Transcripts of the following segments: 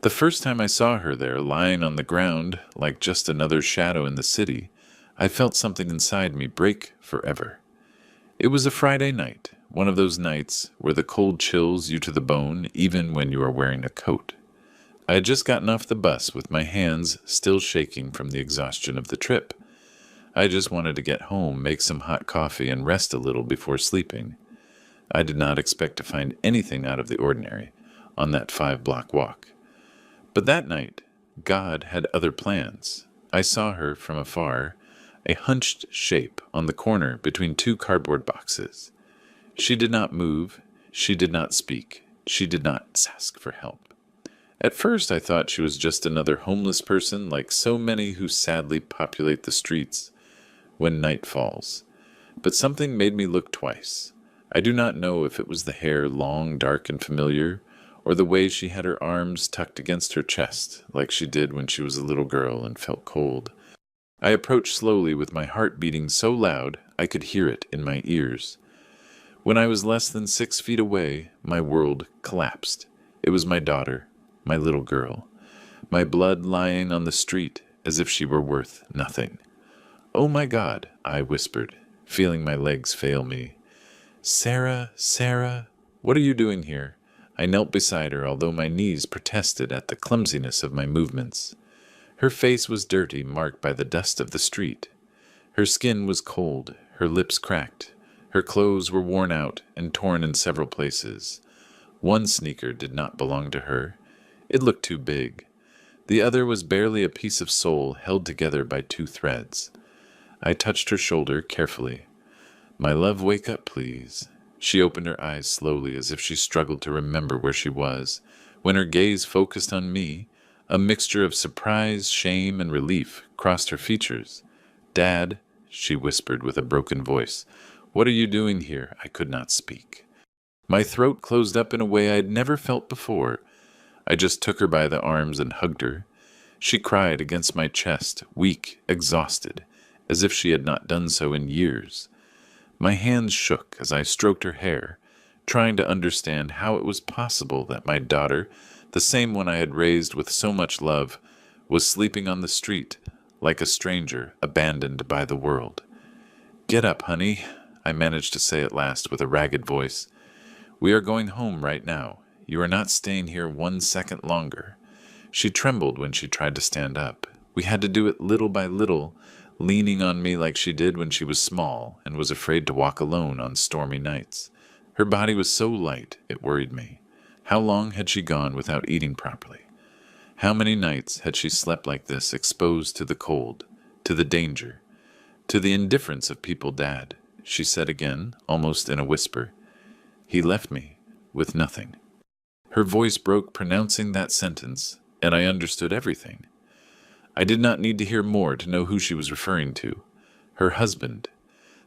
The first time I saw her there, lying on the ground like just another shadow in the city, I felt something inside me break forever. It was a Friday night, one of those nights where the cold chills you to the bone even when you are wearing a coat. I had just gotten off the bus with my hands still shaking from the exhaustion of the trip. I just wanted to get home, make some hot coffee, and rest a little before sleeping. I did not expect to find anything out of the ordinary on that 5-block walk. But that night, God had other plans. I saw her from afar, a hunched shape on the corner between two cardboard boxes. She did not move, she did not speak, she did not ask for help. At first I thought she was just another homeless person like so many who sadly populate the streets when night falls. But something made me look twice. I do not know if it was the hair long, dark, and familiar, or the way she had her arms tucked against her chest, like she did when she was a little girl and felt cold. I approached slowly with my heart beating so loud I could hear it in my ears. When I was less than 6 feet away, my world collapsed. It was my daughter, my little girl, my blood lying on the street as if she were worth nothing. "Oh my God," I whispered, feeling my legs fail me. "Sarah, Sarah, what are you doing here?" I knelt beside her, although my knees protested at the clumsiness of my movements. Her face was dirty, marked by the dust of the street. Her skin was cold, her lips cracked. Her clothes were worn out and torn in several places. One sneaker did not belong to her. It looked too big. The other was barely a piece of sole held together by 2 threads. I touched her shoulder carefully. "My love, wake up, please." She opened her eyes slowly as if she struggled to remember where she was. When her gaze focused on me, a mixture of surprise, shame, and relief crossed her features. "Dad," she whispered with a broken voice, "what are you doing here?" I could not speak. My throat closed up in a way I had never felt before. I just took her by the arms and hugged her. She cried against my chest, weak, exhausted, as if she had not done so in years. My hands shook as I stroked her hair, trying to understand how it was possible that my daughter, the same one I had raised with so much love, was sleeping on the street like a stranger abandoned by the world. "Get up, honey," I managed to say at last with a ragged voice. "We are going home right now. You are not staying here 1 second longer." She trembled when she tried to stand up. We had to do it little by little, leaning on me like she did when she was small and was afraid to walk alone on stormy nights. Her body was so light, it worried me. How long had she gone without eating properly? How many nights had she slept like this, exposed to the cold, to the danger, to the indifference of people? "Dad," she said again, almost in a whisper. "He left me with nothing." Her voice broke pronouncing that sentence, and I understood everything. I did not need to hear more to know who she was referring to. Her husband.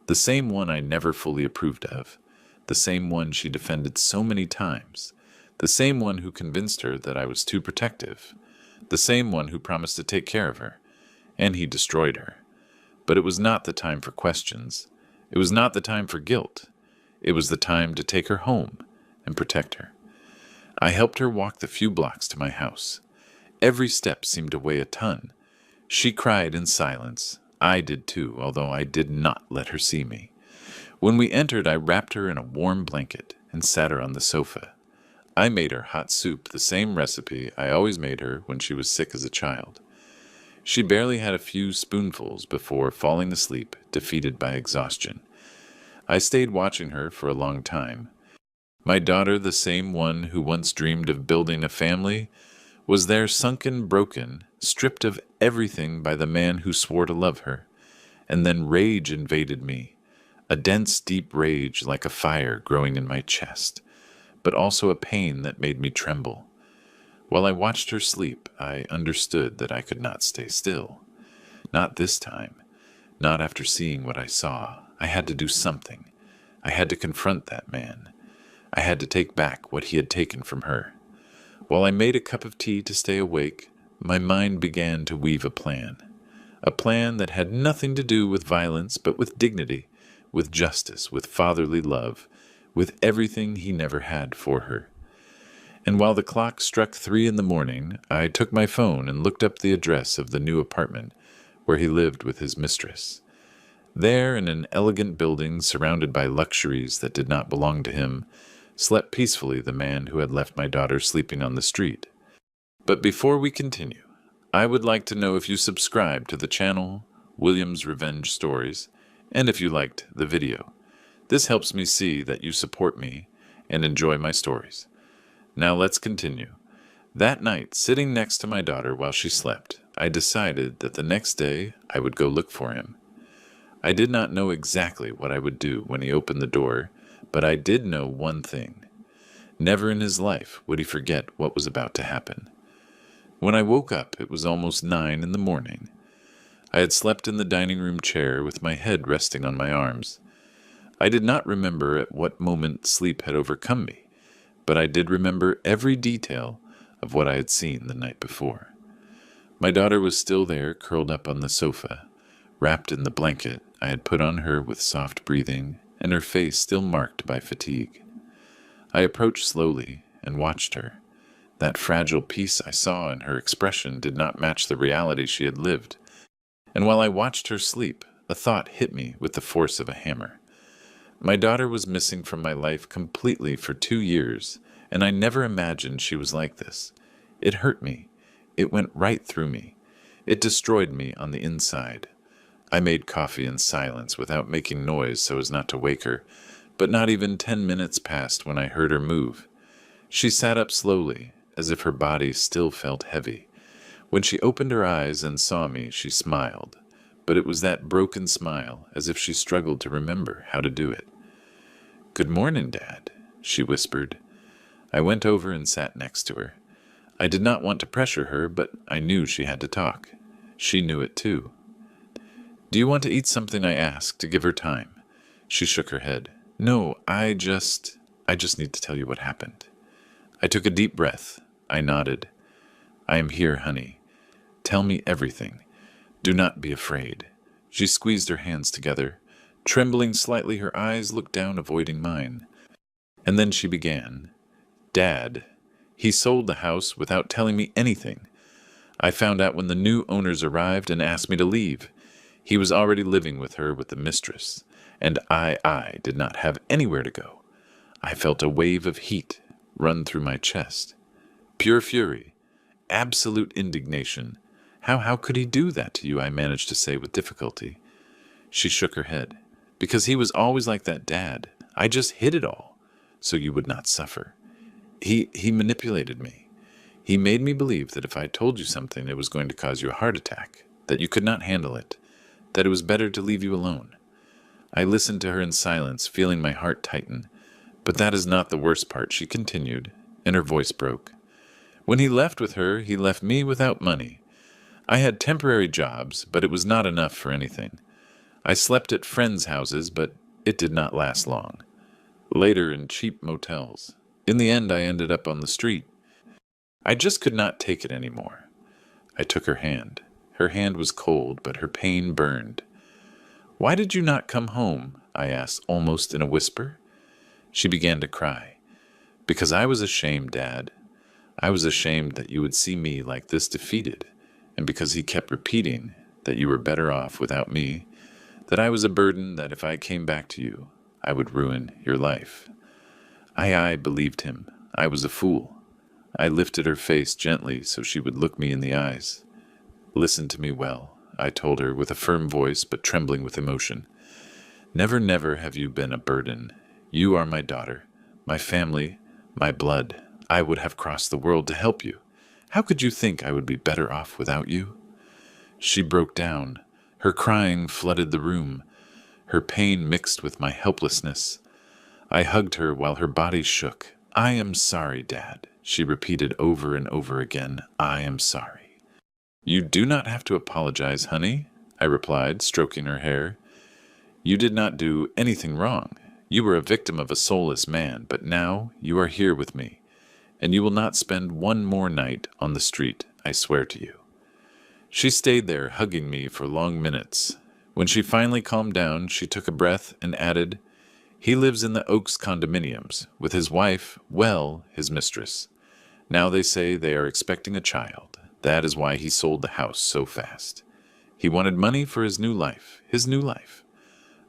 The same one I never fully approved of. The same one she defended so many times. The same one who convinced her that I was too protective. The same one who promised to take care of her. And he destroyed her. But it was not the time for questions. It was not the time for guilt. It was the time to take her home and protect her. I helped her walk the few blocks to my house. Every step seemed to weigh a ton. She cried in silence. I did too, although I did not let her see me. When we entered, I wrapped her in a warm blanket and sat her on the sofa. I made her hot soup, the same recipe I always made her when she was sick as a child. She barely had a few spoonfuls before falling asleep, defeated by exhaustion. I stayed watching her for a long time. My daughter, the same one who once dreamed of building a family, was there sunken, broken, stripped of everything by the man who swore to love her. And then rage invaded me, a dense, deep rage like a fire growing in my chest, but also a pain that made me tremble. While I watched her sleep, I understood that I could not stay still. Not this time. Not after seeing what I saw. I had to do something. I had to confront that man. I had to take back what he had taken from her. While I made a cup of tea to stay awake, my mind began to weave a plan. A plan that had nothing to do with violence, but with dignity, with justice, with fatherly love, with everything he never had for her. And while the clock struck 3 in the morning, I took my phone and looked up the address of the new apartment where he lived with his mistress. There, in an elegant building surrounded by luxuries that did not belong to him, slept peacefully the man who had left my daughter sleeping on the street. But before we continue, I would like to know if you subscribe to the channel, William's Revenge Stories, and if you liked the video. This helps me see that you support me and enjoy my stories. Now let's continue. That night, sitting next to my daughter while she slept, I decided that the next day I would go look for him. I did not know exactly what I would do when he opened the door, but I did know one thing. Never in his life would he forget what was about to happen. When I woke up, it was almost 9 in the morning. I had slept in the dining room chair with my head resting on my arms. I did not remember at what moment sleep had overcome me, but I did remember every detail of what I had seen the night before. My daughter was still there, curled up on the sofa, wrapped in the blanket I had put on her with soft breathing, and her face still marked by fatigue. I approached slowly and watched her. That fragile peace I saw in her expression did not match the reality she had lived. And while I watched her sleep, a thought hit me with the force of a hammer. My daughter was missing from my life completely for 2 years, and I never imagined she was like this. It hurt me. It went right through me. It destroyed me on the inside. I made coffee in silence without making noise so as not to wake her, but not even 10 minutes passed when I heard her move. She sat up slowly, as if her body still felt heavy. When she opened her eyes and saw me, she smiled, but it was that broken smile, as if she struggled to remember how to do it. "Good morning, Dad," she whispered. I went over and sat next to her. I did not want to pressure her, but I knew she had to talk. She knew it too. "Do you want to eat something?" I asked, to give her time. She shook her head. "No, I just need to tell you what happened." I took a deep breath. I nodded. "I am here, honey. Tell me everything. Do not be afraid." She squeezed her hands together. Trembling slightly, her eyes looked down, avoiding mine. And then she began. "Dad, he sold the house without telling me anything. I found out when the new owners arrived and asked me to leave. He was already living with her with the mistress, and I did not have anywhere to go. I felt a wave of heat run through my chest. Pure fury, absolute indignation. How could he do that to you?" I managed to say with difficulty. She shook her head. "Because he was always like that, Dad. I just hid it all, so you would not suffer. He manipulated me. He made me believe that if I told you something, it was going to cause you a heart attack, that you could not handle it, that it was better to leave you alone." I listened to her in silence, feeling my heart tighten. "But that is not the worst part," she continued, and her voice broke. "When he left with her, he left me without money. I had temporary jobs, but it was not enough for anything. I slept at friends' houses, but it did not last long. Later in cheap motels. In the end, I ended up on the street. I just could not take it anymore." I took her hand. Her hand was cold, but her pain burned. "Why did you not come home?" I asked, almost in a whisper. She began to cry. "Because I was ashamed, Dad. I was ashamed that you would see me like this defeated, and because he kept repeating that you were better off without me, that I was a burden, that if I came back to you, I would ruin your life. I believed him. I was a fool." I lifted her face gently so she would look me in the eyes. "Listen to me well," I told her with a firm voice but trembling with emotion. "Never, never have you been a burden. You are my daughter, my family, my blood. I would have crossed the world to help you. How could you think I would be better off without you?" She broke down. Her crying flooded the room. Her pain mixed with my helplessness. I hugged her while her body shook. "I am sorry, Dad," she repeated over and over again. "I am sorry." "You do not have to apologize, honey," I replied, stroking her hair. "You did not do anything wrong. You were a victim of a soulless man, but now you are here with me, and you will not spend one more night on the street, I swear to you." She stayed there, hugging me for long minutes. When she finally calmed down, she took a breath and added, "He lives in the Oaks condominiums, with his wife, his mistress. Now they say they are expecting a child. That is why he sold the house so fast. He wanted money for his new life. His new life.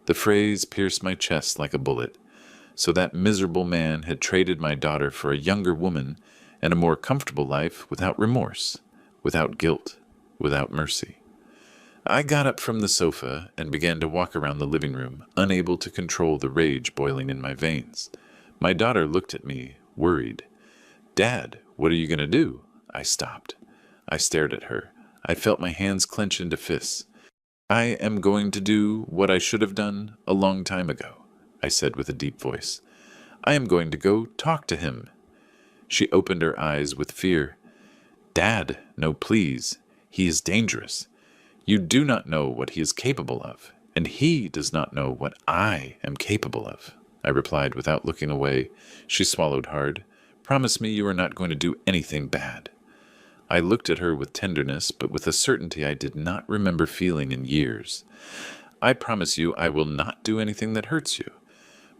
The phrase pierced my chest like a bullet. So that miserable man had traded my daughter for a younger woman and a more comfortable life without remorse, without guilt, without mercy. I got up from the sofa and began to walk around the living room, unable to control the rage boiling in my veins. My daughter looked at me, worried. "Dad, what are you going to do?" I stopped. I stared at her. I felt my hands clench into fists. "I am going to do what I should have done a long time ago," I said with a deep voice. "I am going to go talk to him." She opened her eyes with fear. "Dad, no, please. He is dangerous. You do not know what he is capable of, and he does not know what I am capable of," I replied without looking away. She swallowed hard. "Promise me you are not going to do anything bad." I looked at her with tenderness, but with a certainty I did not remember feeling in years. "I promise you I will not do anything that hurts you.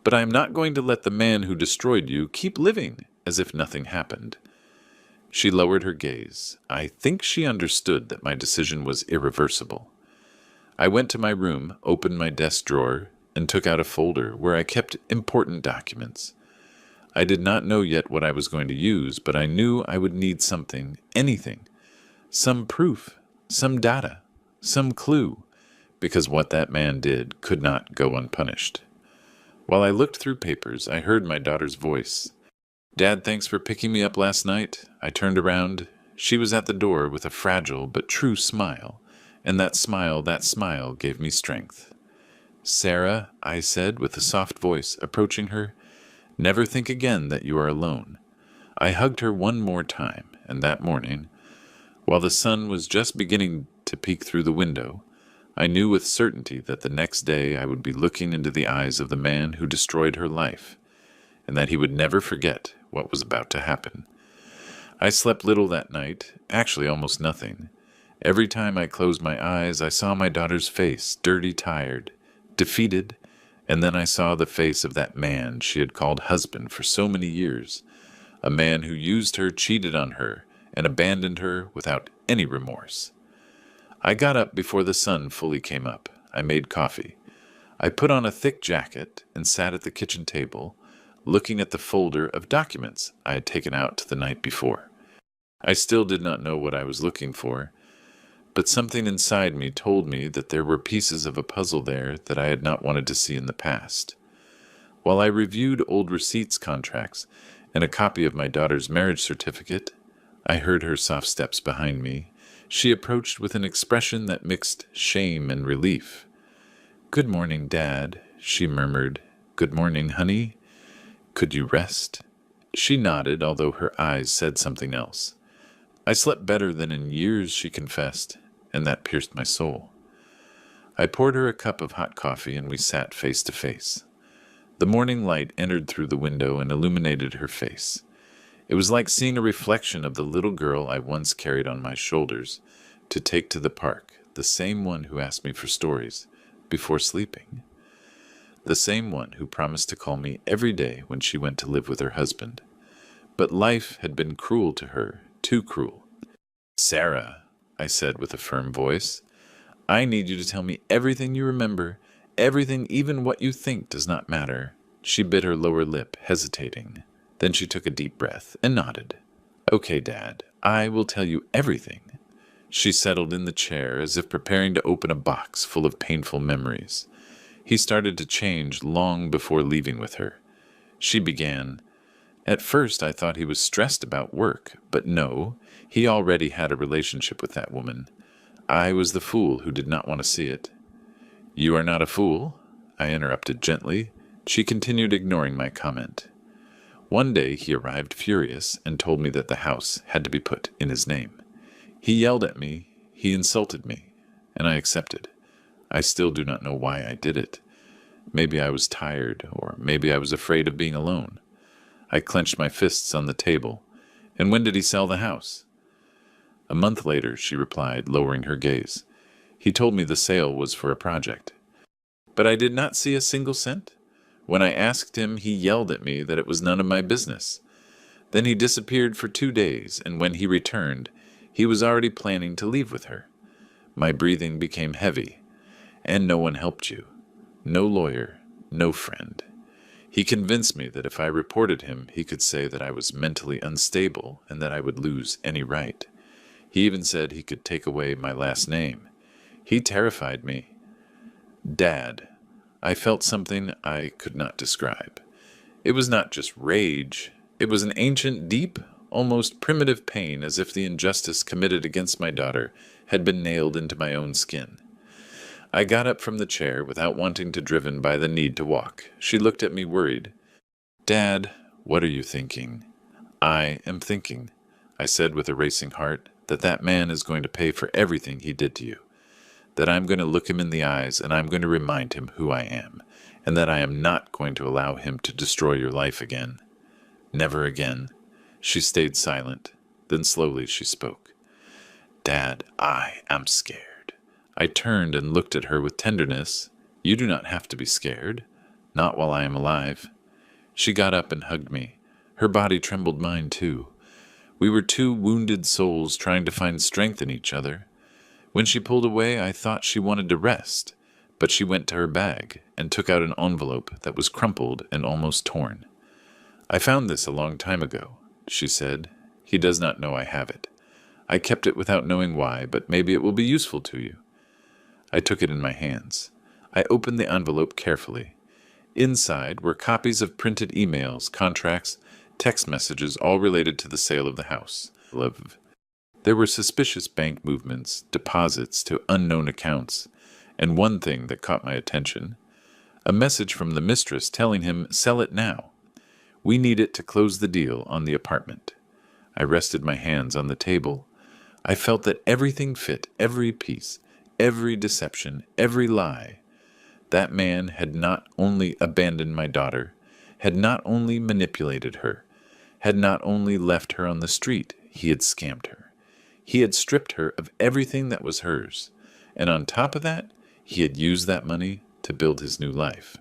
But I am not going to let the man who destroyed you keep living as if nothing happened." She lowered her gaze. I think she understood that my decision was irreversible. I went to my room, opened my desk drawer, and took out a folder where I kept important documents. I did not know yet what I was going to use, but I knew I would need something, anything, some proof, some data, some clue, because what that man did could not go unpunished. While I looked through papers, I heard my daughter's voice. "Dad, thanks for picking me up last night." I turned around. She was at the door with a fragile but true smile, and that smile gave me strength. "Sarah," I said with a soft voice, approaching her, "never think again that you are alone." I hugged her one more time, and that morning, while the sun was just beginning to peek through the window, I knew with certainty that the next day I would be looking into the eyes of the man who destroyed her life, and that he would never forget what was about to happen. I slept little that night, actually almost nothing. Every time I closed my eyes, I saw my daughter's face, dirty, tired, defeated, and then I saw the face of that man she had called husband for so many years, a man who used her, cheated on her, and abandoned her without any remorse. I got up before the sun fully came up. I made coffee. I put on a thick jacket and sat at the kitchen table, looking at the folder of documents I had taken out the night before. I still did not know what I was looking for, but something inside me told me that there were pieces of a puzzle there that I had not wanted to see in the past. While I reviewed old receipts, contracts, and a copy of my daughter's marriage certificate, I heard her soft steps behind me. She approached with an expression that mixed shame and relief. "Good morning, Dad," she murmured. "Good morning, honey. Could you rest?" She nodded, although her eyes said something else. "I slept better than in years," she confessed, and that pierced my soul. I poured her a cup of hot coffee, and we sat face to face. The morning light entered through the window and illuminated her face. It was like seeing a reflection of the little girl I once carried on my shoulders to take to the park, the same one who asked me for stories before sleeping. The same one who promised to call me every day when she went to live with her husband. But life had been cruel to her, too cruel. "Sarah," I said with a firm voice, "I need you to tell me everything you remember, everything, even what you think does not matter." She bit her lower lip, hesitating. Then she took a deep breath and nodded. "Okay, Dad, I will tell you everything." She settled in the chair as if preparing to open a box full of painful memories. He started to change long before leaving with her. She began, "At first I thought he was stressed about work, but no, he already had a relationship with that woman. I was the fool who did not want to see it." "You are not a fool," I interrupted gently. She continued ignoring my comment. "One day he arrived furious and told me that the house had to be put in his name. He yelled at me, he insulted me, and I accepted. I still do not know why I did it. Maybe I was tired, or maybe I was afraid of being alone. I clenched my fists on the table. "And when did he sell the house?" "A month later," she replied, lowering her gaze. "He told me the sale was for a project." "But I did not see a single cent. When I asked him, he yelled at me that it was none of my business. Then he disappeared for 2 days, and when he returned, he was already planning to leave with her. My breathing became heavy, and no one helped you. No lawyer, no friend. He convinced me that if I reported him, he could say that I was mentally unstable and that I would lose any right. He even said he could take away my last name. He terrified me. Dad, I felt something I could not describe. It was not just rage. It was an ancient, deep, almost primitive pain, as if the injustice committed against my daughter had been nailed into my own skin. I got up from the chair without wanting to, driven by the need to walk. She looked at me worried. Dad, what are you thinking? I am thinking, I said with a racing heart, that man is going to pay for everything he did to you. That I'm going to look him in the eyes and I'm going to remind him who I am, and that I am not going to allow him to destroy your life again. Never again. She stayed silent. Then slowly she spoke. Dad, I am scared. I turned and looked at her with tenderness. You do not have to be scared. Not while I am alive. She got up and hugged me. Her body trembled mine too. We were two wounded souls trying to find strength in each other. When she pulled away, I thought she wanted to rest, but she went to her bag and took out an envelope that was crumpled and almost torn. I found this a long time ago, she said. He does not know I have it. I kept it without knowing why, but maybe it will be useful to you. I took it in my hands. I opened the envelope carefully. Inside were copies of printed emails, contracts, text messages, all related to the sale of the house. There were suspicious bank movements, deposits to unknown accounts, and one thing that caught my attention, a message from the mistress telling him, sell it now. We need it to close the deal on the apartment. I rested my hands on the table. I felt that everything fit, every piece, every deception, every lie. That man had not only abandoned my daughter, had not only manipulated her, had not only left her on the street, he had scammed her. He had stripped her of everything that was hers, and on top of that, he had used that money to build his new life.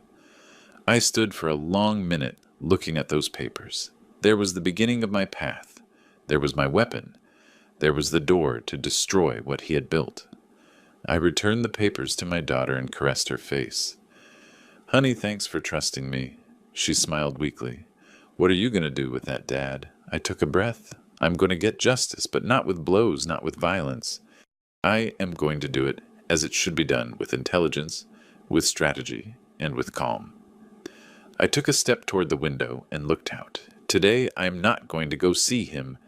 I stood for a long minute looking at those papers. There was the beginning of my path. There was my weapon. There was the door to destroy what he had built. I returned the papers to my daughter and caressed her face. Honey, thanks for trusting me. She smiled weakly. What are you going to do with that, Dad? I took a breath. I'm going to get justice, but not with blows, not with violence. I am going to do it as it should be done, with intelligence, with strategy, and with calm. I took a step toward the window and looked out. Today I am not going to go see him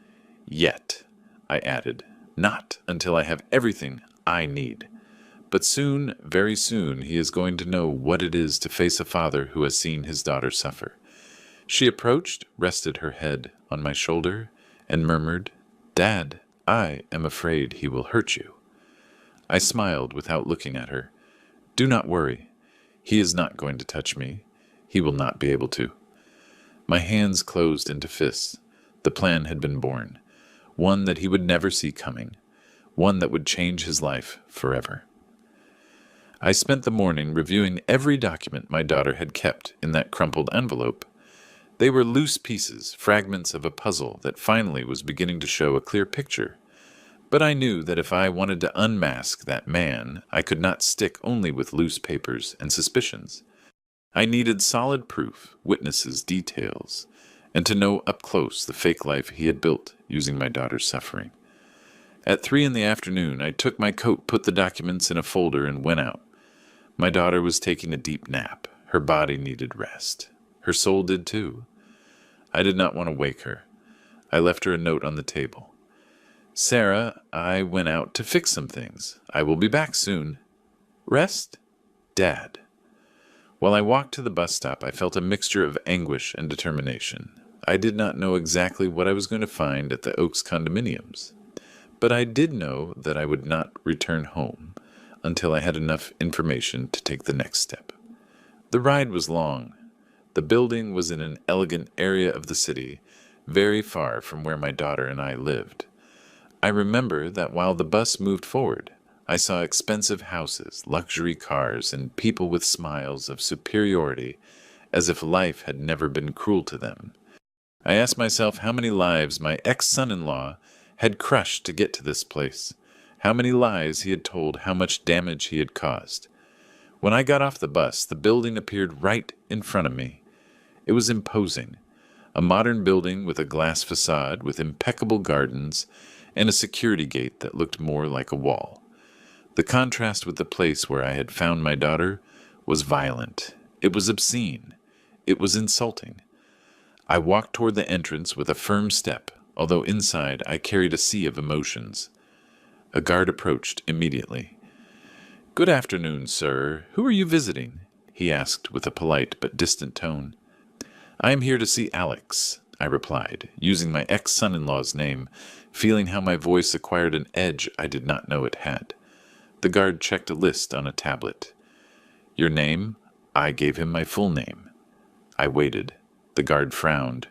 yet, I added. Not until I have everything I need. But soon, very soon, he is going to know what it is to face a father who has seen his daughter suffer. She approached, rested her head on my shoulder, and murmured, Dad, I am afraid he will hurt you. I smiled without looking at her. Do not worry. He is not going to touch me. He will not be able to. My hands closed into fists. The plan had been born. One that he would never see coming. One that would change his life forever. I spent the morning reviewing every document my daughter had kept in that crumpled envelope. They were loose pieces, fragments of a puzzle that finally was beginning to show a clear picture. But I knew that if I wanted to unmask that man, I could not stick only with loose papers and suspicions. I needed solid proof, witnesses, details, and to know up close the fake life he had built using my daughter's suffering. At 3 p.m, I took my coat, put the documents in a folder, and went out. My daughter was taking a deep nap. Her body needed rest. Her soul did too. I did not want to wake her. I left her a note on the table. Sarah, I went out to fix some things. I will be back soon. Rest? Dad. While I walked to the bus stop, I felt a mixture of anguish and determination. I did not know exactly what I was going to find at the Oaks condominiums, but I did know that I would not return home until I had enough information to take the next step. The ride was long. The building was in an elegant area of the city, very far from where my daughter and I lived. I remember that while the bus moved forward, I saw expensive houses, luxury cars, and people with smiles of superiority, as if life had never been cruel to them. I asked myself how many lives my ex-son-in-law had crushed to get to this place, how many lies he had told, how much damage he had caused. When I got off the bus, the building appeared right in front of me. It was imposing. A modern building with a glass facade, with impeccable gardens, and a security gate that looked more like a wall. The contrast with the place where I had found my daughter was violent. It was obscene. It was insulting. I walked toward the entrance with a firm step, although inside I carried a sea of emotions. A guard approached immediately. "Good afternoon, sir. Who are you visiting?" he asked with a polite but distant tone. "I am here to see Alex," I replied, using my ex-son-in-law's name, feeling how my voice acquired an edge I did not know it had. The guard checked a list on a tablet. "Your name?" I gave him my full name. I waited. The guard frowned.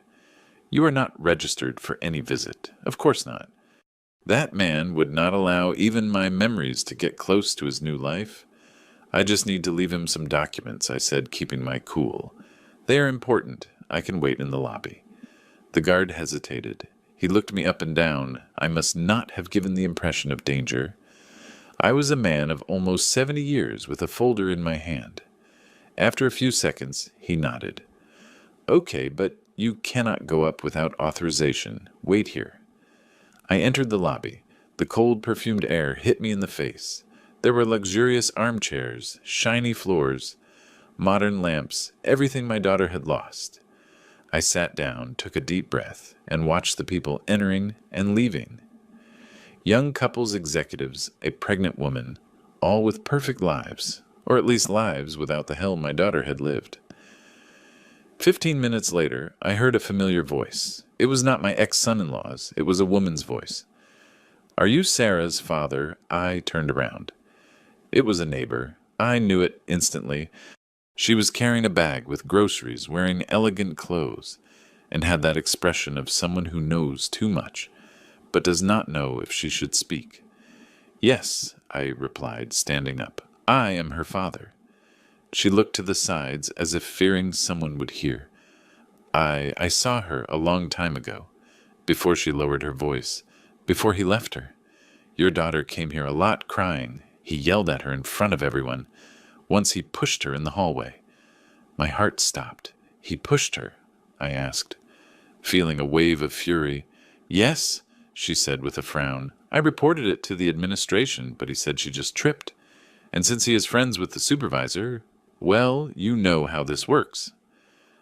"You are not registered for any visit. Of course not." That man would not allow even my memories to get close to his new life. "I just need to leave him some documents," I said, keeping my cool. "They are important. I can wait in the lobby." The guard hesitated. He looked me up and down. I must not have given the impression of danger. I was a man of almost 70 years with a folder in my hand. After a few seconds, he nodded. "Okay, but you cannot go up without authorization. Wait here." I entered the lobby. The cold, perfumed air hit me in the face. There were luxurious armchairs, shiny floors, modern lamps, everything my daughter had lost. I sat down, took a deep breath, and watched the people entering and leaving. Young couples, executives, a pregnant woman, all with perfect lives, or at least lives without the hell my daughter had lived. 15 minutes later, I heard a familiar voice. It was not my ex-son-in-law's. It was a woman's voice. "Are you Sarah's father?" I turned around. It was a neighbor. I knew it instantly. She was carrying a bag with groceries, wearing elegant clothes, and had that expression of someone who knows too much, but does not know if she should speak. "Yes," I replied, standing up. "I am her father." She looked to the sides as if fearing someone would hear. I saw her a long time ago, before she lowered her voice, before he left her. Your daughter came here a lot crying. He yelled at her in front of everyone. Once he pushed her in the hallway. My heart stopped. "He pushed her?" I asked, feeling a wave of fury. "Yes," she said with a frown. "I reported it to the administration, but he said she just tripped. And since he is friends with the supervisor, well, you know how this works."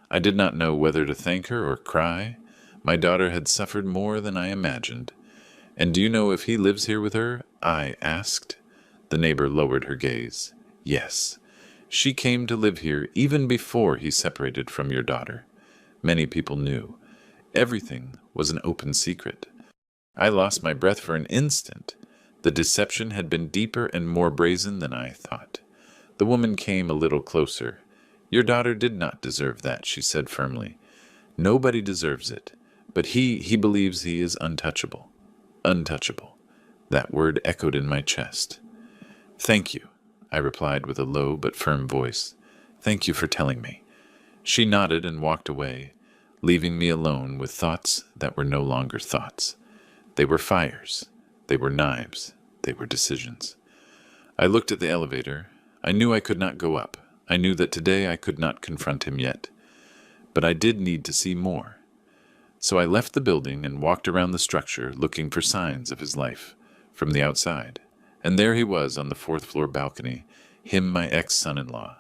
I did not know whether to thank her or cry. My daughter had suffered more than I imagined. "And do you know if he lives here with her?" I asked. The neighbor lowered her gaze. "Yes. She came to live here even before he separated from your daughter. Many people knew. Everything was an open secret." I lost my breath for an instant. The deception had been deeper and more brazen than I thought. The woman came a little closer. "Your daughter did not deserve that," she said firmly. "Nobody deserves it. But he believes he is untouchable." Untouchable. That word echoed in my chest. "Thank you," I replied with a low but firm voice. "Thank you for telling me." She nodded and walked away, leaving me alone with thoughts that were no longer thoughts. They were fires. They were knives. They were decisions. I looked at the elevator. I knew I could not go up. I knew that today I could not confront him yet. But I did need to see more. So I left the building and walked around the structure looking for signs of his life from the outside. And there he was on the 4th-floor balcony, him my ex-son-in-law.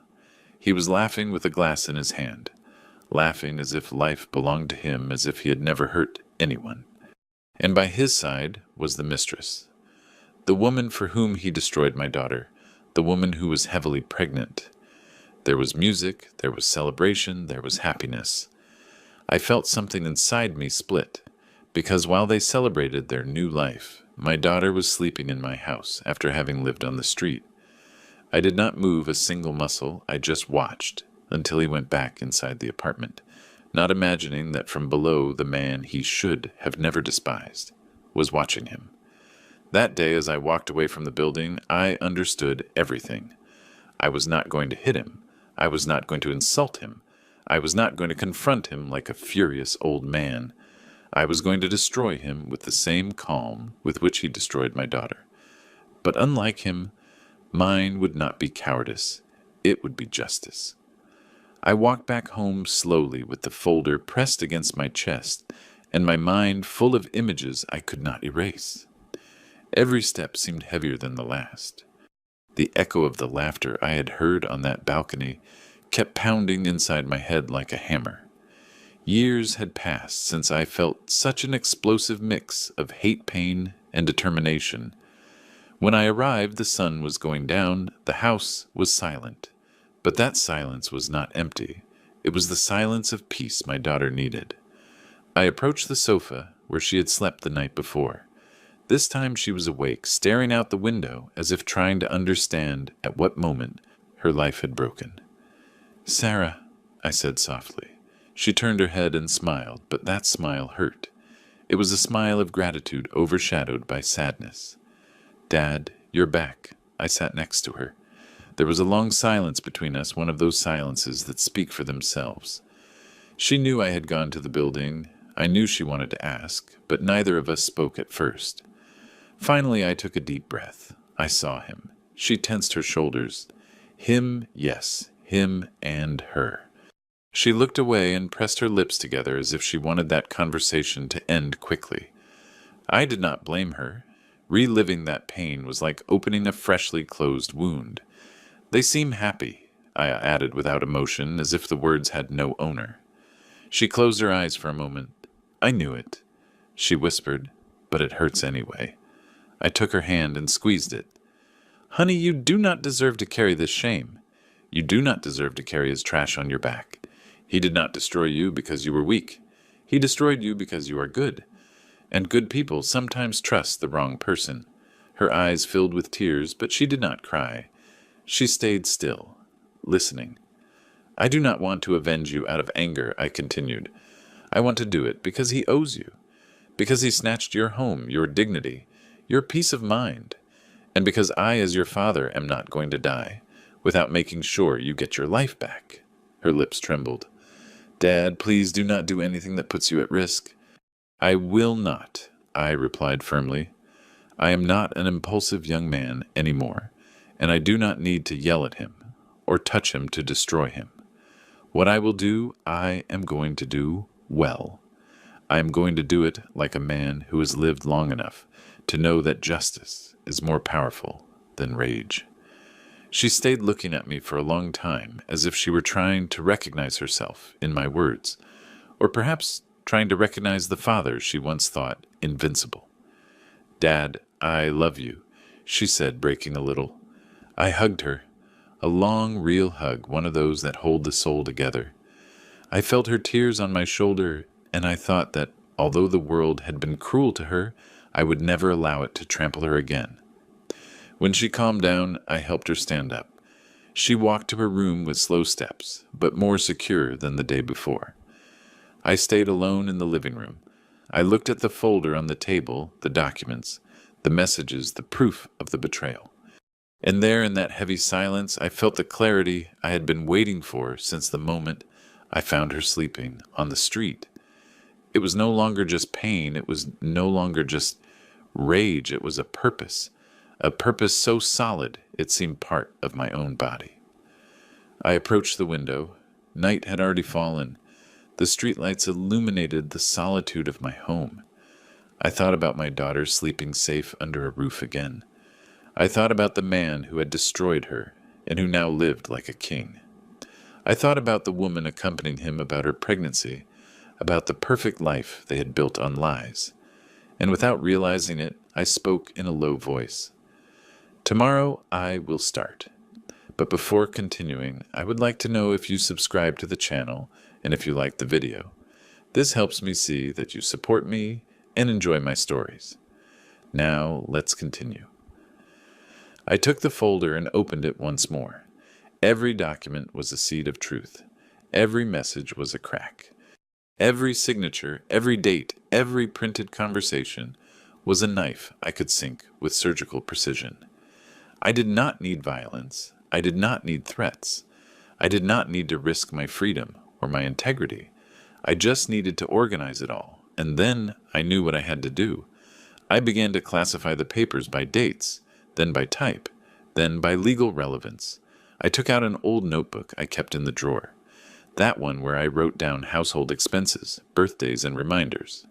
He was laughing with a glass in his hand, laughing as if life belonged to him, as if he had never hurt anyone. And by his side was the mistress, the woman for whom he destroyed my daughter, the woman who was heavily pregnant. There was music, there was celebration, there was happiness. I felt something inside me split, because while they celebrated their new life, my daughter was sleeping in my house after having lived on the street. I did not move a single muscle. I just watched until he went back inside the apartment, not imagining that from below the man he should have never despised was watching him. That day, as I walked away from the building, I understood everything. I was not going to hit him. I was not going to insult him. I was not going to confront him like a furious old man. I was going to destroy him with the same calm with which he destroyed my daughter. But unlike him, mine would not be cowardice. It would be justice. I walked back home slowly with the folder pressed against my chest and my mind full of images I could not erase. Every step seemed heavier than the last. The echo of the laughter I had heard on that balcony kept pounding inside my head like a hammer. Years had passed since I felt such an explosive mix of hate, pain, and determination. When I arrived, the sun was going down, the house was silent. But that silence was not empty. It was the silence of peace my daughter needed. I approached the sofa where she had slept the night before. This time she was awake, staring out the window as if trying to understand at what moment her life had broken. "Sarah," I said softly. She turned her head and smiled, but that smile hurt. It was a smile of gratitude overshadowed by sadness. "Dad, you're back." I sat next to her. There was a long silence between us, one of those silences that speak for themselves. She knew I had gone to the building. I knew she wanted to ask, but neither of us spoke at first. Finally, I took a deep breath. I saw him. She tensed her shoulders. Him, yes, him and her. She looked away and pressed her lips together as if she wanted that conversation to end quickly. I did not blame her. Reliving that pain was like opening a freshly closed wound. "They seem happy," I added without emotion, as if the words had no owner. She closed her eyes for a moment. "I knew it," she whispered, "but it hurts anyway." I took her hand and squeezed it. "Honey, you do not deserve to carry this shame. You do not deserve to carry his trash on your back. He did not destroy you because you were weak. He destroyed you because you are good. And good people sometimes trust the wrong person." Her eyes filled with tears, but she did not cry. She stayed still, listening. "I do not want to avenge you out of anger," I continued. "I want to do it because he owes you, because he snatched your home, your dignity, your peace of mind, and because I, as your father, am not going to die without making sure you get your life back." Her lips trembled. "Dad, please do not do anything that puts you at risk." "I will not," I replied firmly. "I am not an impulsive young man anymore, and I do not need to yell at him or touch him to destroy him. What I will do, I am going to do well. I am going to do it like a man who has lived long enough to know that justice is more powerful than rage." She stayed looking at me for a long time, as if she were trying to recognize herself in my words, or perhaps trying to recognize the father she once thought invincible. "Dad, I love you," she said, breaking a little. I hugged her, a long, real hug, one of those that hold the soul together. I felt her tears on my shoulder, and I thought that, although the world had been cruel to her, I would never allow it to trample her again. When she calmed down, I helped her stand up. She walked to her room with slow steps, but more secure than the day before. I stayed alone in the living room. I looked at the folder on the table, the documents, the messages, the proof of the betrayal. And there in that heavy silence, I felt the clarity I had been waiting for since the moment I found her sleeping on the street. It was no longer just pain. It was no longer just rage. It was a purpose so solid it seemed part of my own body. I approached the window. Night had already fallen. The streetlights illuminated the solitude of my home. I thought about my daughter sleeping safe under a roof again. I thought about the man who had destroyed her and who now lived like a king. I thought about the woman accompanying him about her pregnancy, about the perfect life they had built on lies. And without realizing it, I spoke in a low voice. "Tomorrow I will start. But before continuing, I would like to know if you subscribe to the channel and if you like the video. This helps me see that you support me and enjoy my stories. Now let's continue." I took the folder and opened it once more. Every document was a seed of truth. Every message was a crack. Every signature, every date, every printed conversation was a knife I could sink with surgical precision. I did not need violence. I did not need threats. I did not need to risk my freedom or my integrity. I just needed to organize it all, and then I knew what I had to do. I began to classify the papers by dates, then by type, then by legal relevance. I took out an old notebook I kept in the drawer, that one where I wrote down household expenses, birthdays, and reminders.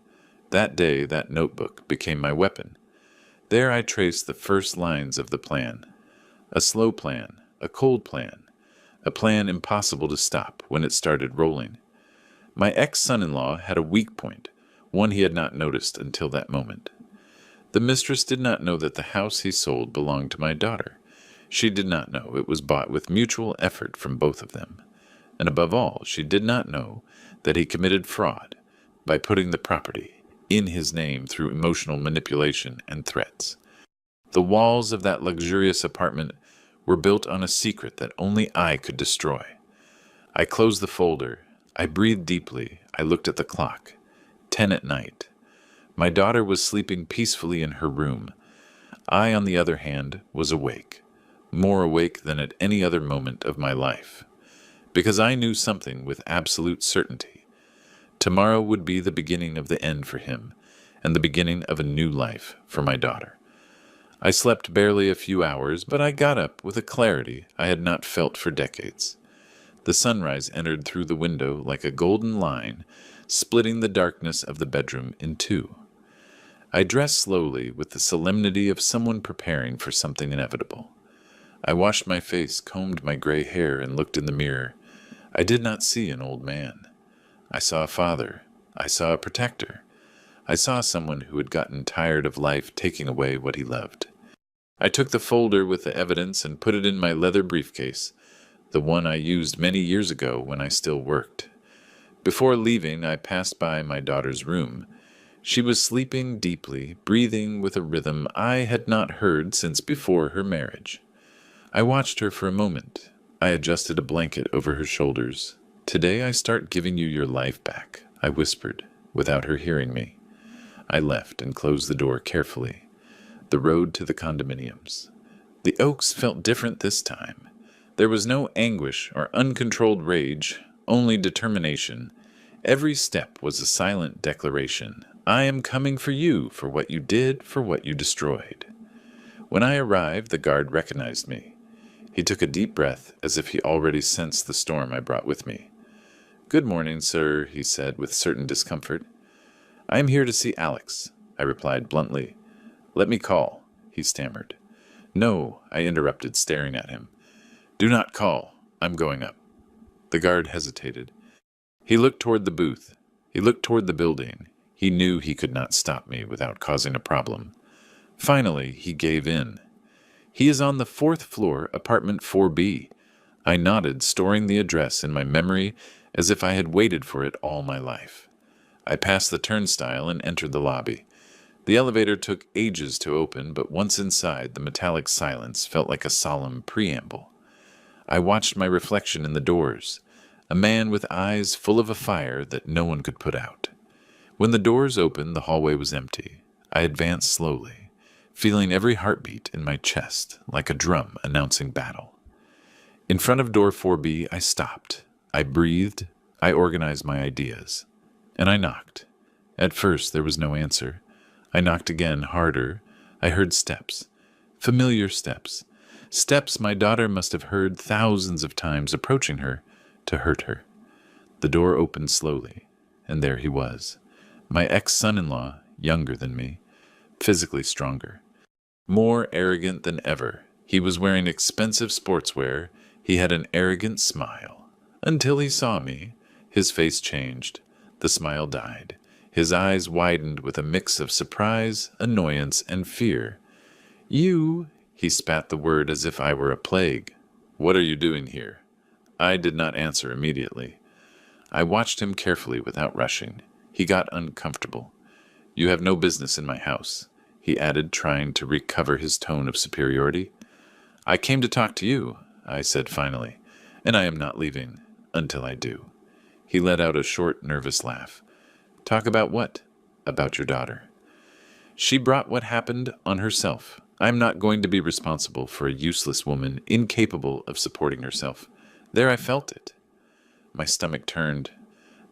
That day, that notebook became my weapon. There I traced the first lines of the plan. A slow plan, a cold plan, a plan impossible to stop when it started rolling. My ex-son-in-law had a weak point, one he had not noticed until that moment. The mistress did not know that the house he sold belonged to my daughter. She did not know it was bought with mutual effort from both of them. And above all, she did not know that he committed fraud by putting the property in his name through emotional manipulation and threats. The walls of that luxurious apartment were built on a secret that only I could destroy. I closed the folder. I breathed deeply. I looked at the clock. 10 at night. My daughter was sleeping peacefully in her room. I, on the other hand, was awake, more awake than at any other moment of my life, because I knew something with absolute certainty. Tomorrow would be the beginning of the end for him, and the beginning of a new life for my daughter. I slept barely a few hours, but I got up with a clarity I had not felt for decades. The sunrise entered through the window like a golden line, splitting the darkness of the bedroom in two. I dressed slowly with the solemnity of someone preparing for something inevitable. I washed my face, combed my gray hair, and looked in the mirror. I did not see an old man. I saw a father. I saw a protector. I saw someone who had gotten tired of life taking away what he loved. I took the folder with the evidence and put it in my leather briefcase, the one I used many years ago when I still worked. Before leaving, I passed by my daughter's room. She was sleeping deeply, breathing with a rhythm I had not heard since before her marriage. I watched her for a moment. I adjusted a blanket over her shoulders. "Today I start giving you your life back," I whispered, without her hearing me. I left and closed the door carefully. The road to the condominiums. The Oaks felt different this time. There was no anguish or uncontrolled rage, only determination. Every step was a silent declaration. I am coming for you, for what you did, for what you destroyed. When I arrived, the guard recognized me. He took a deep breath, as if he already sensed the storm I brought with me. "Good morning, sir," he said with certain discomfort. "I am here to see Alex," I replied bluntly. "Let me call," he stammered. "No," I interrupted, staring at him. "Do not call. I'm going up." The guard hesitated. He looked toward the booth. He looked toward the building. He knew he could not stop me without causing a problem. Finally, he gave in. "He is on the 4th floor, apartment 4B. I nodded, storing the address in my memory as if I had waited for it all my life. I passed the turnstile and entered the lobby. The elevator took ages to open, but once inside, the metallic silence felt like a solemn preamble. I watched my reflection in the doors, a man with eyes full of a fire that no one could put out. When the doors opened, the hallway was empty. I advanced slowly, feeling every heartbeat in my chest like a drum announcing battle. In front of door 4B, I stopped. I breathed. I organized my ideas. And I knocked. At first, there was no answer. I knocked again, harder. I heard steps. Familiar steps. Steps my daughter must have heard thousands of times approaching her to hurt her. The door opened slowly, and there he was. My ex-son-in-law, younger than me, physically stronger. More arrogant than ever. He was wearing expensive sportswear. He had an arrogant smile. Until he saw me, his face changed. The smile died. His eyes widened with a mix of surprise, annoyance, and fear. "You," he spat the word as if I were a plague. "What are you doing here?" I did not answer immediately. I watched him carefully without rushing. He got uncomfortable. "You have no business in my house," he added, trying to recover his tone of superiority. "I came to talk to you," I said finally, "and I am not leaving until I do." He let out a short, nervous laugh. "Talk about what?" "About your daughter." "She brought what happened on herself. I am not going to be responsible for a useless woman incapable of supporting herself. There I felt it." My stomach turned.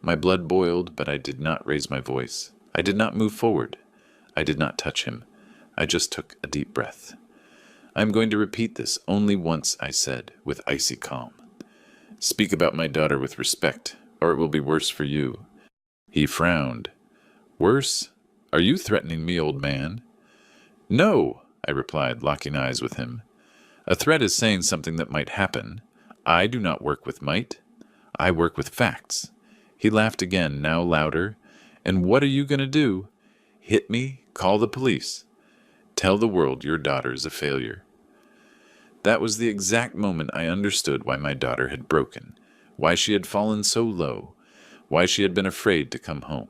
My blood boiled, but I did not raise my voice. I did not move forward. I did not touch him. I just took a deep breath. "I am going to repeat this only once," I said, with icy calm. "Speak about my daughter with respect, or it will be worse for you." He frowned. "Worse? Are you threatening me, old man?" "No," I replied, locking eyes with him. "A threat is saying something that might happen. I do not work with might. I work with facts." He laughed again, now louder. "And what are you going to do? Hit me? Call the police? Tell the world your daughter is a failure?" That was the exact moment I understood why my daughter had broken, why she had fallen so low, why she had been afraid to come home.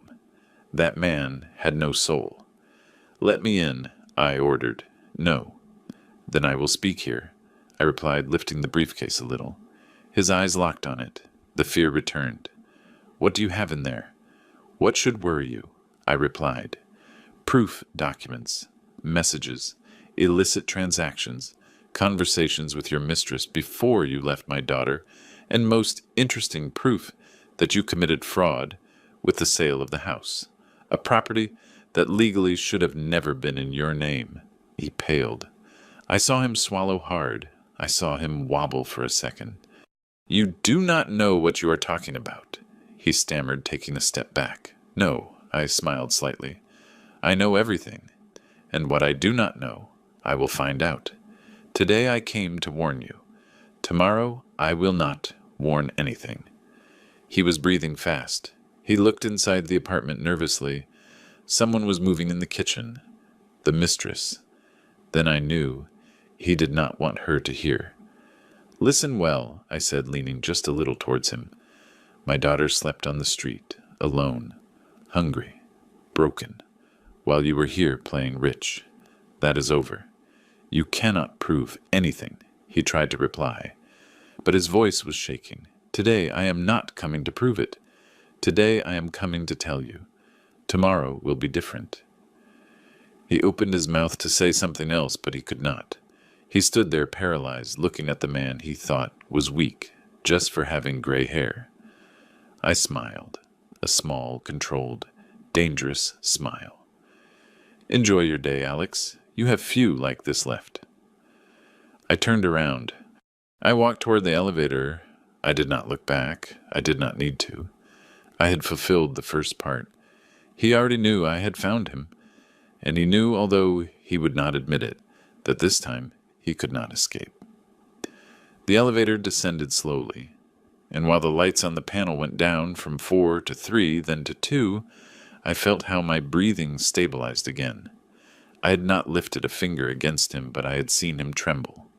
That man had no soul. "Let me in," I ordered. "No." "Then I will speak here," I replied, lifting the briefcase a little. His eyes locked on it. The fear returned. "What do you have in there?" "What should worry you?" I replied. "Proof documents, messages, illicit transactions, conversations with your mistress before you left my daughter, and most interesting proof that you committed fraud with the sale of the house, a property that legally should have never been in your name." He paled. I saw him swallow hard. I saw him wobble for a second. "You do not know what you are talking about," he stammered, taking a step back. "No," I smiled slightly. "I know everything, and what I do not know, I will find out. Today I came to warn you. Tomorrow I will not warn anything." He was breathing fast. He looked inside the apartment nervously. Someone was moving in the kitchen. The mistress. Then I knew he did not want her to hear. "Listen well," I said, leaning just a little towards him. "My daughter slept on the street, alone, hungry, broken, while you were here playing rich. That is over. You cannot prove anything," he tried to reply, but his voice was shaking. "Today I am not coming to prove it. Today I am coming to tell you. Tomorrow will be different." He opened his mouth to say something else, but he could not. He stood there paralyzed, looking at the man he thought was weak just for having gray hair. I smiled, a small, controlled, dangerous smile. "Enjoy your day, Alex. You have few like this left." I turned around. I walked toward the elevator. I did not look back. I did not need to. I had fulfilled the first part. He already knew I had found him, and he knew, although he would not admit it, that this time he could not escape. The elevator descended slowly, and while the lights on the panel went down from 4 to 3, then to 2, I felt how my breathing stabilized again. I had not lifted a finger against him, but I had seen him tremble.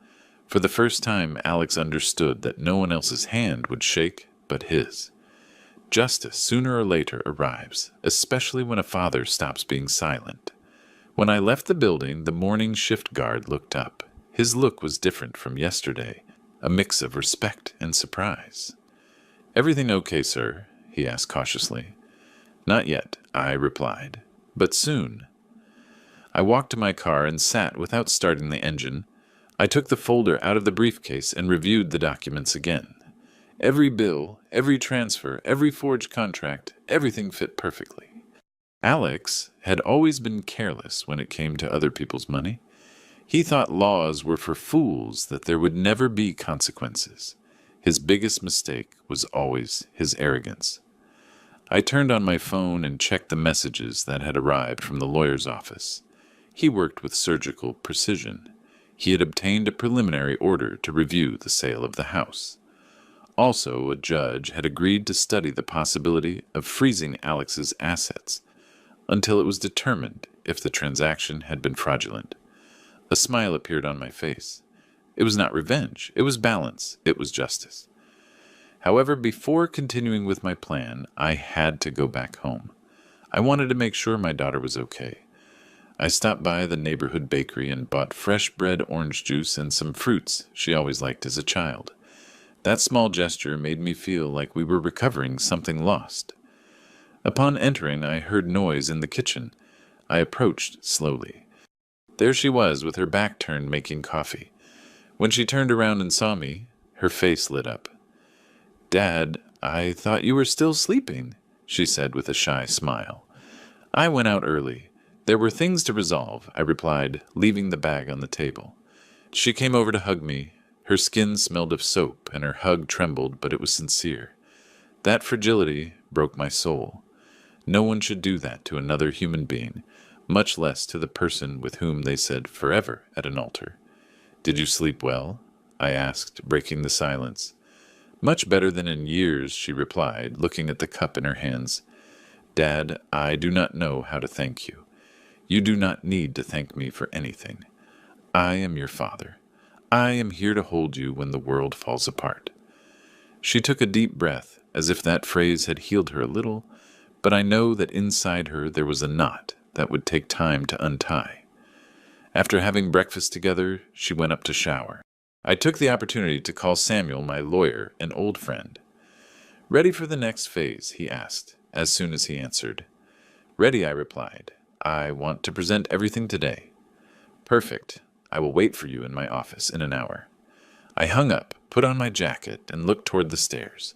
For the first time, Alex understood that no one else's hand would shake but his. Justice, sooner or later, arrives, especially when a father stops being silent. When I left the building, the morning shift guard looked up. His look was different from yesterday, a mix of respect and surprise. "Everything okay, sir?" he asked cautiously. "Not yet," I replied, "but soon." I walked to my car and sat without starting the engine. I took the folder out of the briefcase and reviewed the documents again. Every bill, every transfer, every forged contract, everything fit perfectly. Alex had always been careless when it came to other people's money. He thought laws were for fools, that there would never be consequences. His biggest mistake was always his arrogance. I turned on my phone and checked the messages that had arrived from the lawyer's office. He worked with surgical precision. He had obtained a preliminary order to review the sale of the house. Also, a judge had agreed to study the possibility of freezing Alex's assets until it was determined if the transaction had been fraudulent. A smile appeared on my face. It was not revenge. It was balance. It was justice. However, before continuing with my plan, I had to go back home. I wanted to make sure my daughter was okay. I stopped by the neighborhood bakery and bought fresh bred orange juice and some fruits she always liked as a child. That small gesture made me feel like we were recovering something lost. Upon entering, I heard noise in the kitchen. I approached slowly. There she was, with her back turned, making coffee. When she turned around and saw me, her face lit up. "Dad, I thought you were still sleeping, she said with a shy smile. I went out early. There were things to resolve, I replied, leaving the bag on the table. She came over to hug me. Her skin smelled of soap, and her hug trembled, but it was sincere. That fragility broke my soul. No one should do that to another human being, much less to the person with whom they said forever at an altar. Did you sleep well? I asked, breaking the silence. Much better than in years, she replied, looking at the cup in her hands. Dad, I do not know how to thank you. You do not need to thank me for anything. I am your father. I am here to hold you when the world falls apart. She took a deep breath, as if that phrase had healed her a little, but I know that inside her there was a knot that would take time to untie. After having breakfast together, she went up to shower. I took the opportunity to call Samuel, my lawyer, an old friend. Ready for the next phase, he asked, as soon as he answered. Ready, I replied. I want to present everything today. Perfect. I will wait for you in my office in an hour. I hung up, put on my jacket, and looked toward the stairs.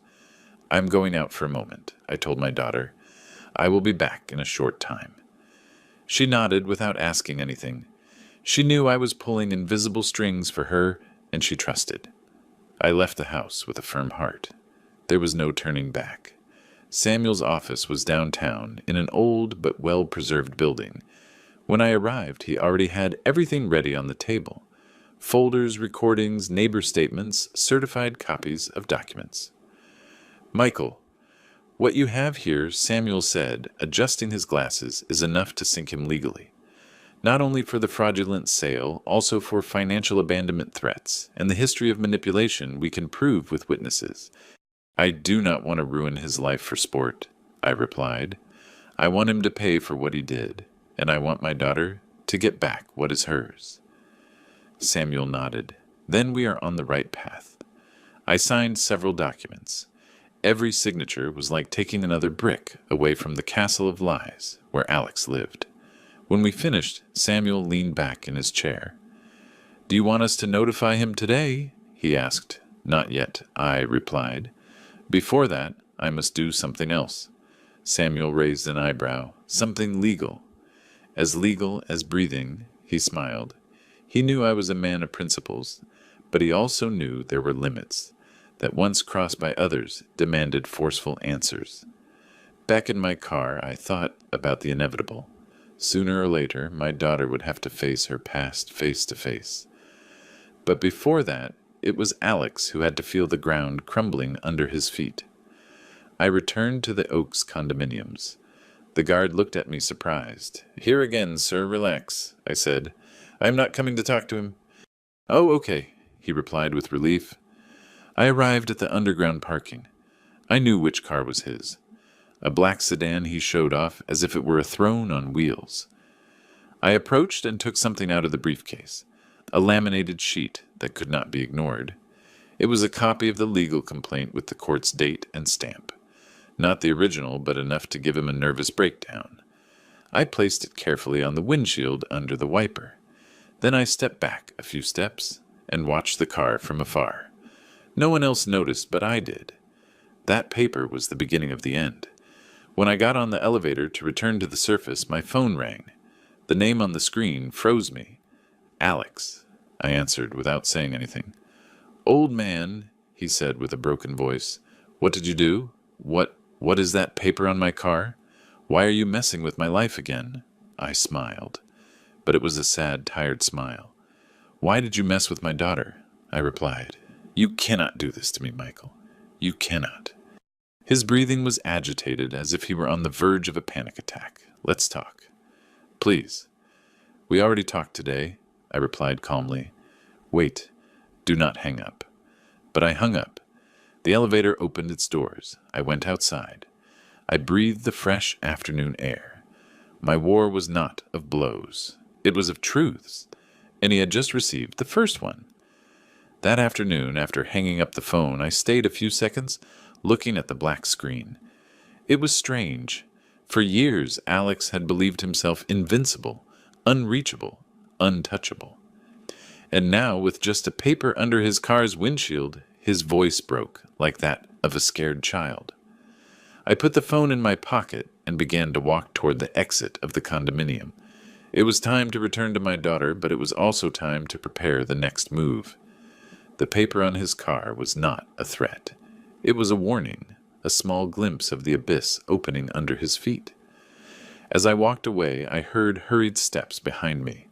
I'm going out for a moment, I told my daughter. I will be back in a short time. She nodded without asking anything. She knew I was pulling invisible strings for her, and she trusted. I left the house with a firm heart. There was no turning back. Samuel's office was downtown, in an old but well-preserved building. When I arrived, he already had everything ready on the table. Folders, recordings, neighbor statements, certified copies of documents. Michael, what you have here, Samuel said, adjusting his glasses, is enough to sink him legally. Not only for the fraudulent sale, also for financial abandonment threats, and the history of manipulation we can prove with witnesses. I do not want to ruin his life for sport, I replied. I want him to pay for what he did, and I want my daughter to get back what is hers. Samuel nodded. Then we are on the right path. I signed several documents. Every signature was like taking another brick away from the castle of lies where Alex lived. When we finished, Samuel leaned back in his chair. Do you want us to notify him today? He asked. Not yet, I replied. Before that, I must do something else. Samuel raised an eyebrow. Something legal. As legal as breathing, he smiled. He knew I was a man of principles, but he also knew there were limits that once crossed by others demanded forceful answers. Back in my car, I thought about the inevitable. Sooner or later, my daughter would have to face her past face to face. But before that, it was Alex who had to feel the ground crumbling under his feet. I returned to the Oaks condominiums. The guard looked at me surprised. Here again, sir, relax, I said. I am not coming to talk to him. Oh, okay, he replied with relief. I arrived at the underground parking. I knew which car was his. A black sedan he showed off as if it were a throne on wheels. I approached and took something out of the briefcase, a laminated sheet that could not be ignored. It was a copy of the legal complaint with the court's date and stamp. Not the original, but enough to give him a nervous breakdown. I placed it carefully on the windshield under the wiper. Then I stepped back a few steps and watched the car from afar. No one else noticed, but I did. That paper was the beginning of the end. When I got on the elevator to return to the surface, my phone rang. The name on the screen froze me. Alex, I answered without saying anything. Old man, he said with a broken voice. What did you do? What is that paper on my car? Why are you messing with my life again? I smiled, but it was a sad, tired smile. Why did you mess with my daughter? I replied. You cannot do this to me, Michael. You cannot. His breathing was agitated, as if he were on the verge of a panic attack. Let's talk. Please. We already talked today, I replied calmly. Wait. Do not hang up. But I hung up. The elevator opened its doors. I went outside. I breathed the fresh afternoon air. My war was not of blows. It was of truths, and he had just received the first one. That afternoon, after hanging up the phone, I stayed a few seconds looking at the black screen. It was strange. For years, Alex had believed himself invincible, unreachable, untouchable. And now, with just a paper under his car's windshield, his voice broke like that of a scared child. I put the phone in my pocket and began to walk toward the exit of the condominium. It was time to return to my daughter, but it was also time to prepare the next move. The paper on his car was not a threat. It was a warning, a small glimpse of the abyss opening under his feet. As I walked away, I heard hurried steps behind me.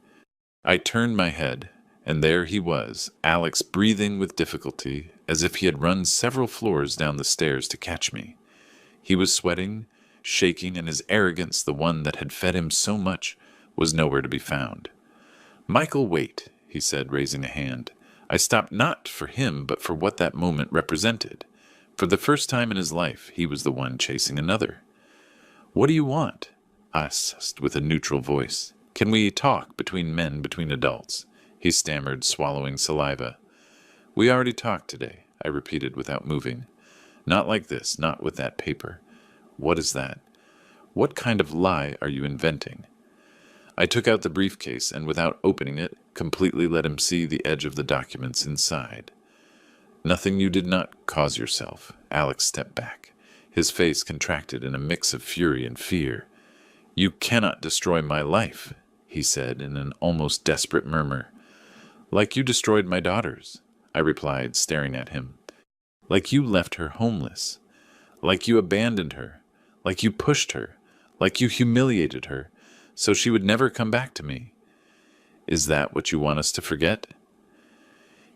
I turned my head, and there he was, Alex, breathing with difficulty, as if he had run several floors down the stairs to catch me. He was sweating, shaking, and his arrogance, the one that had fed him so much, was nowhere to be found. "Michael, wait," he said, raising a hand. I stopped not for him, but for what that moment represented. For the first time in his life, he was the one chasing another. "What do you want?" I asked with a neutral voice. "Can we talk between men, between adults?" He stammered, swallowing saliva. "We already talked today," I repeated without moving. "Not like this, not with that paper." "What is that?" "What kind of lie are you inventing?" I took out the briefcase and, without opening it, completely let him see the edge of the documents inside. "Nothing you did not cause yourself." Alex stepped back. His face contracted in a mix of fury and fear. "You cannot destroy my life," he said in an almost desperate murmur. "Like you destroyed my daughter's," I replied, staring at him. "Like you left her homeless. Like you abandoned her. Like you pushed her. Like you humiliated her, so she would never come back to me. Is that what you want us to forget?"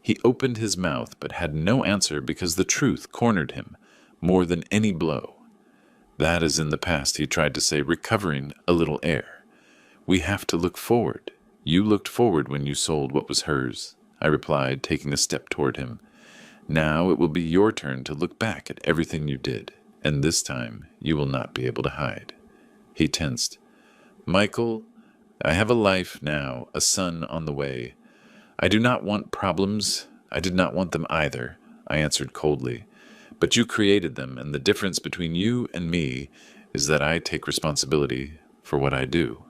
He opened his mouth but had no answer because the truth cornered him more than any blow. "That is in the past," he tried to say, recovering a little air. "We have to look forward. You looked forward when you sold what was hers," I replied, taking a step toward him. "Now it will be your turn to look back at everything you did, and this time you will not be able to hide." He tensed. "Michael, I have a life now, a son on the way. I do not want problems. I did not want them either," I answered coldly. "But you created them, and the difference between you and me is that I take responsibility for what I do."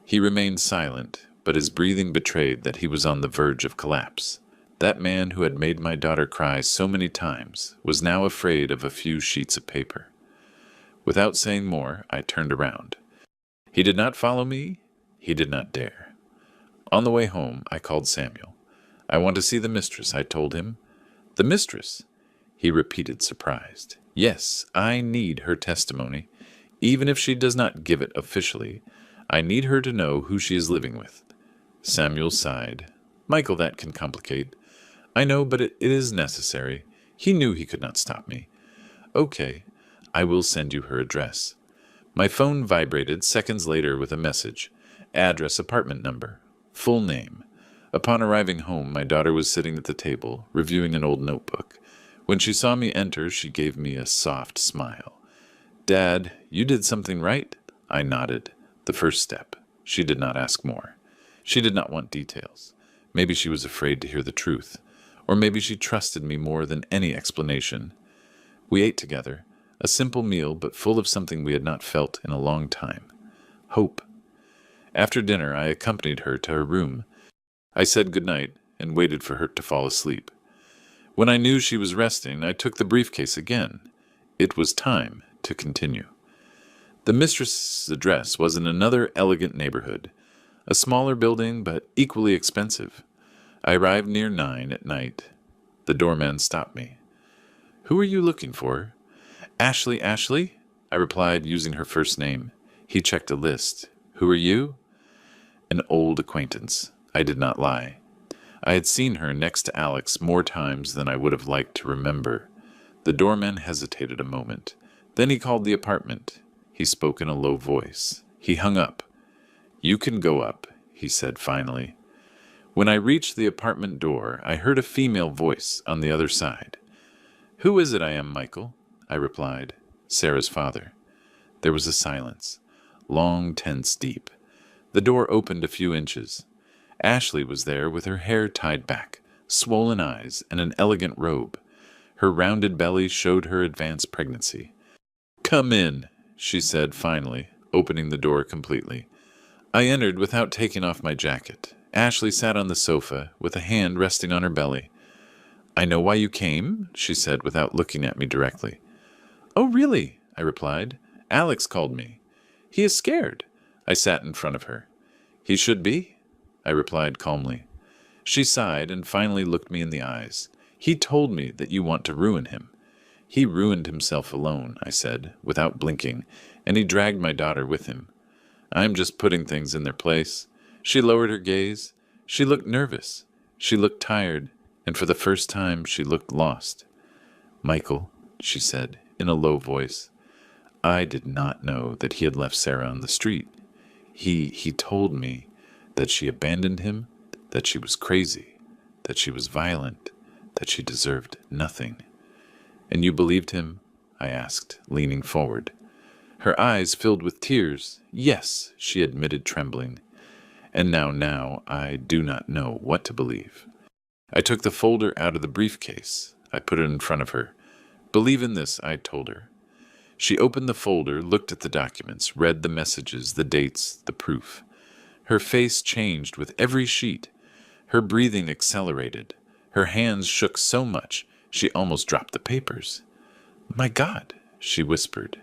He remained silent, but his breathing betrayed that he was on the verge of collapse. That man who had made my daughter cry so many times was now afraid of a few sheets of paper. Without saying more, I turned around. He did not follow me. He did not dare. On the way home, I called Samuel. "I want to see the mistress," I told him. "The mistress?" he repeated, surprised. "Yes, I need her testimony. Even if she does not give it officially, I need her to know who she is living with." Samuel sighed. "Michael, that can complicate." "I know, but it is necessary. He knew he could not stop me." "Okay, I will send you her address." My phone vibrated seconds later with a message. Address, apartment number, full name. Upon arriving home, my daughter was sitting at the table, reviewing an old notebook. When she saw me enter, she gave me a soft smile. "Dad, you did something right?" I nodded. The first step. She did not ask more. She did not want details. Maybe she was afraid to hear the truth. Or maybe she trusted me more than any explanation. We ate together, a simple meal but full of something we had not felt in a long time. Hope. After dinner, I accompanied her to her room. I said goodnight and waited for her to fall asleep. When I knew she was resting, I took the briefcase again. It was time to continue. The mistress's address was in another elegant neighborhood, a smaller building but equally expensive. I arrived near 9 at night. The doorman stopped me. "Who are you looking for?" "Ashley, Ashley?" I replied, using her first name. He checked a list. "Who are you?" "An old acquaintance." I did not lie. I had seen her next to Alex more times than I would have liked to remember. The doorman hesitated a moment. Then he called the apartment. He spoke in a low voice. He hung up. "You can go up," he said finally. When I reached the apartment door, I heard a female voice on the other side. "Who is it I am, Michael?" I replied. "Sarah's father." There was a silence, long, tense, deep. The door opened a few inches. Ashley was there with her hair tied back, swollen eyes, and an elegant robe. Her rounded belly showed her advanced pregnancy. "Come in," she said finally, opening the door completely. I entered without taking off my jacket. Ashley sat on the sofa, with a hand resting on her belly. I know why you came, she said without looking at me directly. Oh, really? I replied. Alex called me. He is scared. I sat in front of her. He should be, I replied calmly. She sighed and finally looked me in the eyes. He told me that you want to ruin him. He ruined himself alone, I said, without blinking, and he dragged my daughter with him. I'm just putting things in their place. She lowered her gaze. She looked nervous. She looked tired, and for the first time she looked lost. Michael, she said, in a low voice, I did not know that he had left Sarah on the street. He told me that she abandoned him, that she was crazy, that she was violent, that she deserved nothing. And you believed him? I asked, leaning forward. Her eyes filled with tears. Yes, she admitted, trembling. And now, I do not know what to believe. I took the folder out of the briefcase. I put it in front of her. Believe in this, I told her. She opened the folder, looked at the documents, read the messages, the dates, the proof. Her face changed with every sheet. Her breathing accelerated. Her hands shook so much she almost dropped the papers. My God, she whispered.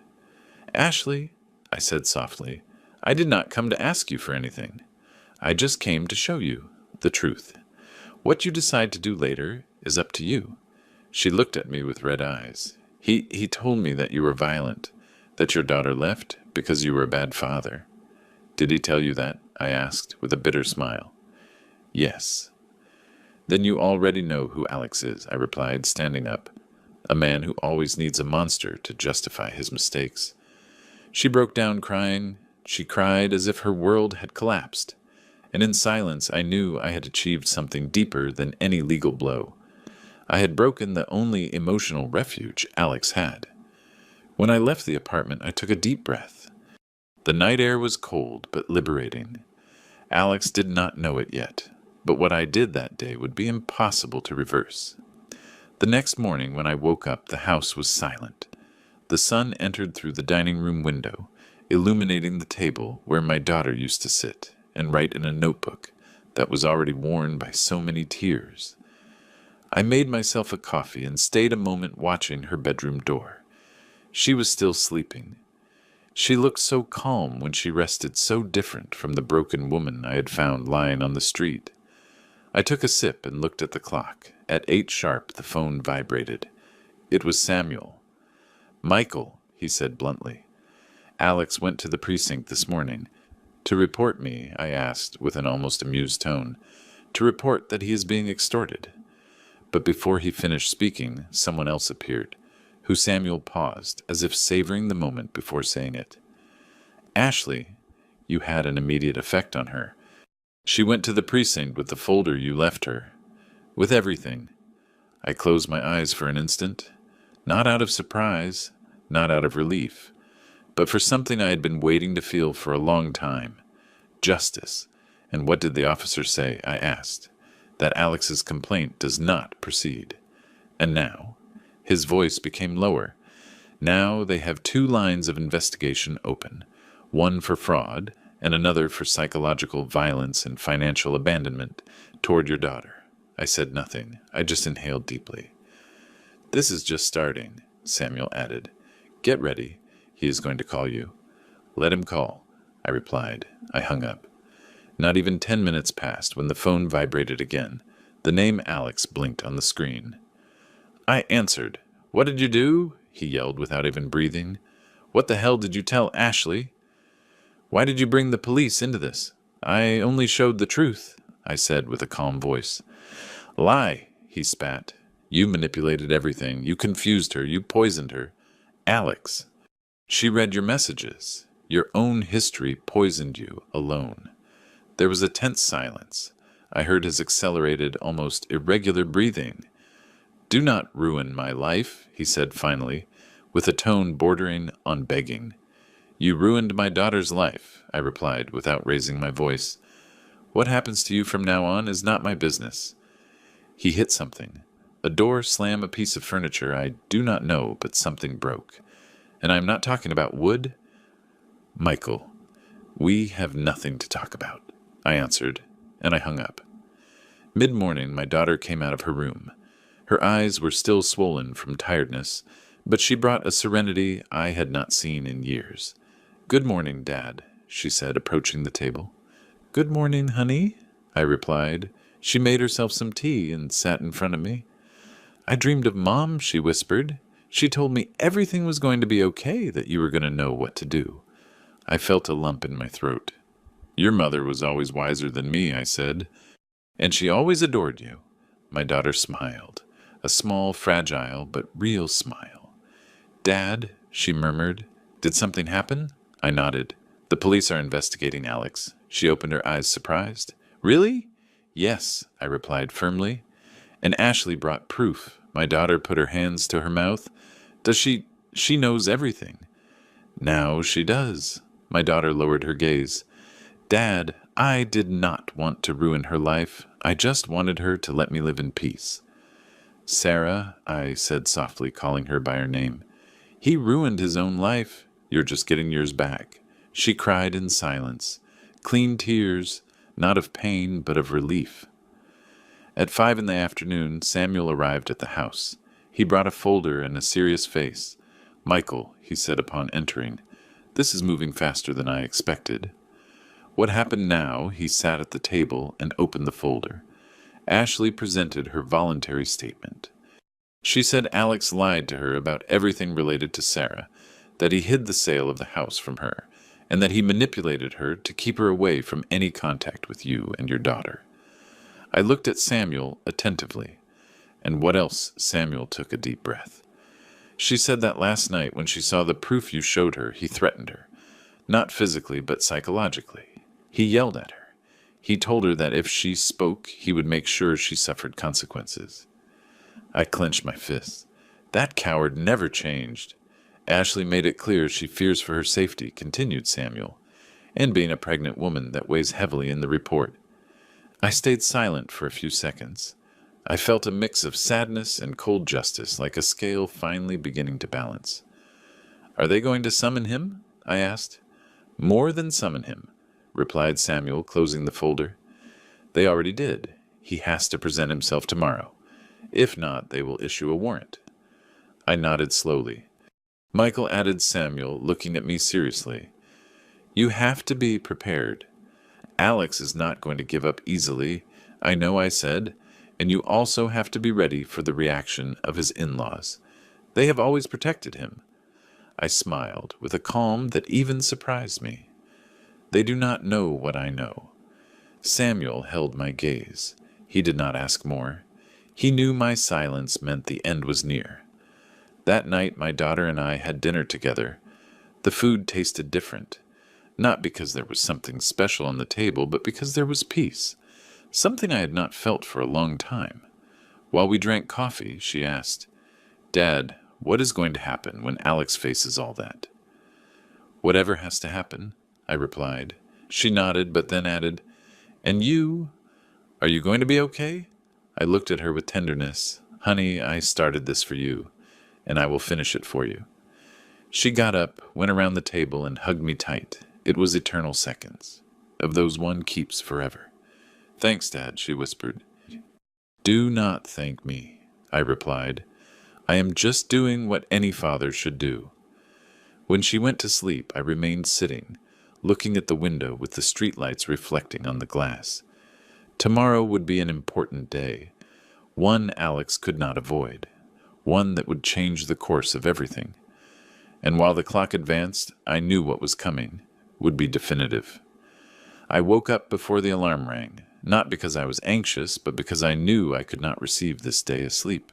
Ashley, I said softly, I did not come to ask you for anything. I just came to show you the truth. What you decide to do later is up to you. She looked at me with red eyes. He told me that you were violent, that your daughter left because you were a bad father. Did he tell you that? I asked with a bitter smile. Yes. Then you already know who Alex is, I replied, standing up. A man who always needs a monster to justify his mistakes. She broke down crying. She cried as if her world had collapsed. And in silence I knew I had achieved something deeper than any legal blow. I had broken the only emotional refuge Alex had. When I left the apartment, I took a deep breath. The night air was cold but liberating. Alex did not know it yet, but what I did that day would be impossible to reverse. The next morning when I woke up, the house was silent. The sun entered through the dining room window, illuminating the table where my daughter used to sit and write in a notebook that was already worn by so many tears. I made myself a coffee and stayed a moment watching her bedroom door. She was still sleeping. She looked so calm when she rested, so different from the broken woman I had found lying on the street. I took a sip and looked at the clock. At 8 sharp, the phone vibrated. It was Samuel. Michael, he said bluntly. Alex went to the precinct this morning. To report me, I asked with an almost amused tone. To report that he is being extorted. But before he finished speaking, someone else appeared, who Samuel paused, as if savoring the moment before saying it. Ashley, you had an immediate effect on her. She went to the precinct with the folder you left her. With everything. I closed my eyes for an instant, not out of surprise, not out of relief, but for something I had been waiting to feel for a long time. Justice. And what did the officer say? I asked. That Alex's complaint does not proceed. And now, his voice became lower. Now they have 2 lines of investigation open, one for fraud and another for psychological violence and financial abandonment toward your daughter. I said nothing. I just inhaled deeply. This is just starting, Samuel added. Get ready. He is going to call you. Let him call, I replied. I hung up. Not even 10 minutes passed when the phone vibrated again. The name Alex blinked on the screen. I answered. What did you do? He yelled without even breathing. What the hell did you tell Ashley? Why did you bring the police into this? I only showed the truth, I said with a calm voice. Lie, he spat. You manipulated everything. You confused her. You poisoned her. Alex. She read your messages. Your own history poisoned you alone. There was a tense silence. I heard his accelerated, almost irregular breathing. Do not ruin my life, he said finally, with a tone bordering on begging. You ruined my daughter's life, I replied without raising my voice. What happens to you from now on is not my business. He hit something. A door slammed a piece of furniture I do not know, but something broke. And I am not talking about wood. Michael, we have nothing to talk about, I answered, and I hung up. Mid-morning, my daughter came out of her room. Her eyes were still swollen from tiredness, but she brought a serenity I had not seen in years. "Good morning, Dad," she said, approaching the table. "Good morning, honey," I replied. She made herself some tea and sat in front of me. "I dreamed of Mom," she whispered. "She told me everything was going to be okay, that you were going to know what to do." I felt a lump in my throat. "Your mother was always wiser than me," I said. "And she always adored you." My daughter smiled, a small, fragile, but real smile. "Dad," she murmured, "did something happen?" I nodded. "The police are investigating Alex." She opened her eyes, surprised. "Really?" "Yes," I replied firmly. "And Ashley brought proof." My daughter put her hands to her mouth. "Does she knows everything." "Now she does." My daughter lowered her gaze. "Dad, I did not want to ruin her life. I just wanted her to let me live in peace." "Sarah," I said softly, calling her by her name. "He ruined his own life. You're just getting yours back." She cried in silence, clean tears, not of pain, but of relief. At 5 in the afternoon, Samuel arrived at the house. He brought a folder and a serious face. "Michael," he said upon entering, "this is moving faster than I expected." What happened now? He sat at the table and opened the folder. Ashley presented her voluntary statement. She said Alex lied to her about everything related to Sarah, that he hid the sale of the house from her, and that he manipulated her to keep her away from any contact with you and your daughter. I looked at Samuel attentively. "And what else?" Samuel took a deep breath. "She said that last night when she saw the proof you showed her, he threatened her. Not physically, but psychologically. He yelled at her. He told her that if she spoke, he would make sure she suffered consequences." I clenched my fists. "That coward never changed." "Ashley made it clear she fears for her safety," continued Samuel, "and being a pregnant woman, that weighs heavily in the report." I stayed silent for a few seconds. I felt a mix of sadness and cold justice, like a scale finally beginning to balance. "Are they going to summon him?" I asked. "More than summon him," replied Samuel, closing the folder. "They already did. He has to present himself tomorrow. If not, they will issue a warrant." I nodded slowly. "Michael," added Samuel, looking at me seriously, "you have to be prepared. Alex is not going to give up easily, I know," I said, "and you also have to be ready for the reaction of his in-laws. They have always protected him." I smiled, with a calm that even surprised me. "They do not know what I know." Samuel held my gaze. He did not ask more. He knew my silence meant the end was near. That night my daughter and I had dinner together. The food tasted different, not because there was something special on the table, but because there was peace, something I had not felt for a long time. While we drank coffee, she asked, "Dad, what is going to happen when Alex faces all that?" "Whatever has to happen," I replied. She nodded, but then added, "And you? Are you going to be okay?" I looked at her with tenderness. "Honey, I started this for you, and I will finish it for you." She got up, went around the table, and hugged me tight. It was eternal seconds, of those one keeps forever. "Thanks, Dad," she whispered. "Do not thank me," I replied. "I am just doing what any father should do." When she went to sleep, I remained sitting, looking at the window with the streetlights reflecting on the glass. Tomorrow would be an important day, one Alex could not avoid, one that would change the course of everything. And while the clock advanced, I knew what was coming would be definitive. I woke up before the alarm rang, not because I was anxious, but because I knew I could not receive this day asleep.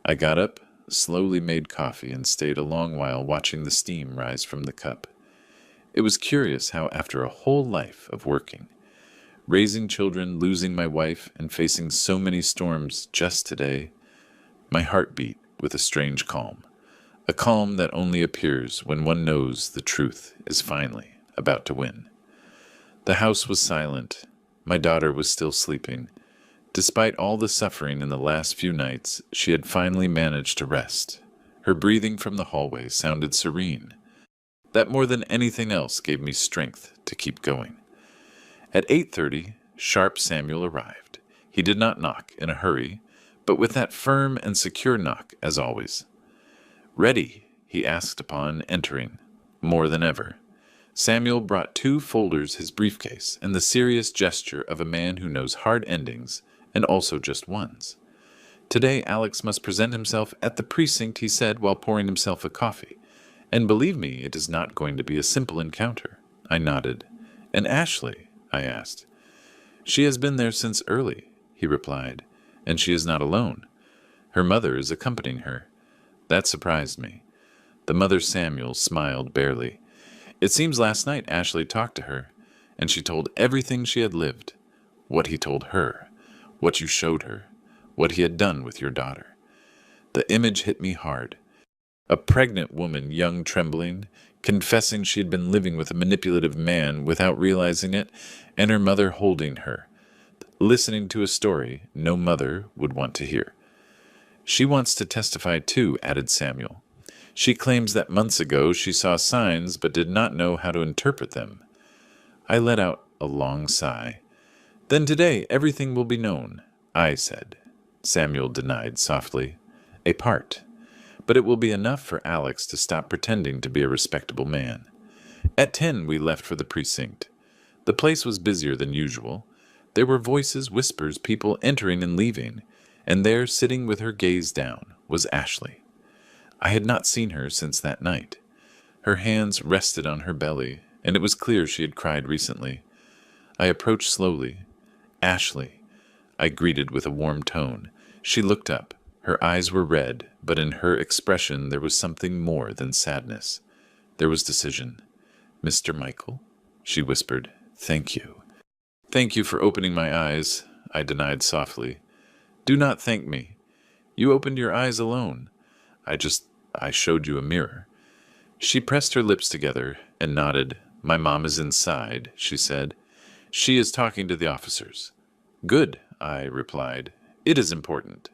I got up, slowly made coffee, and stayed a long while watching the steam rise from the cup. It was curious how, after a whole life of working, raising children, losing my wife, and facing so many storms just today, my heart beat with a strange calm, a calm that only appears when one knows the truth is finally about to win. The house was silent. My daughter was still sleeping. Despite all the suffering in the last few nights, she had finally managed to rest. Her breathing from the hallway sounded serene. That more than anything else gave me strength to keep going. At 8:30, sharp Samuel arrived. He did not knock in a hurry, but with that firm and secure knock, as always. "Ready?" he asked upon entering, more than ever. Samuel brought 2 folders, his briefcase, and the serious gesture of a man who knows hard endings and also just ones. "Today Alex must present himself at the precinct," he said while pouring himself a coffee. "And believe me, it is not going to be a simple encounter." I nodded. "And Ashley?" I asked. "She has been there since early," he replied, "and she is not alone. Her mother is accompanying her." That surprised me. The mother Samuel smiled barely. "It seems last night Ashley talked to her, and she told everything she had lived. What he told her, what you showed her, what he had done with your daughter." The image hit me hard. A pregnant woman, young, trembling, confessing she had been living with a manipulative man without realizing it, and her mother holding her, listening to a story no mother would want to hear. "She wants to testify too," added Samuel. "She claims that months ago she saw signs but did not know how to interpret them." I let out a long sigh. "Then today everything will be known," I said. Samuel denied softly. "A part. But it will be enough for Alex to stop pretending to be a respectable man." At 10 we left for the precinct. The place was busier than usual. There were voices, whispers, people entering and leaving, and there, sitting with her gaze down, was Ashley. I had not seen her since that night. Her hands rested on her belly, and it was clear she had cried recently. I approached slowly. "Ashley," I greeted with a warm tone. She looked up. Her eyes were red, but in her expression there was something more than sadness. There was decision. "Mr. Michael," she whispered, "thank you." "Thank you for opening my eyes," I denied softly. "Do not thank me. You opened your eyes alone. I showed you a mirror." She pressed her lips together and nodded. "My mom is inside," she said. "She is talking to the officers." "Good," I replied. "It is important."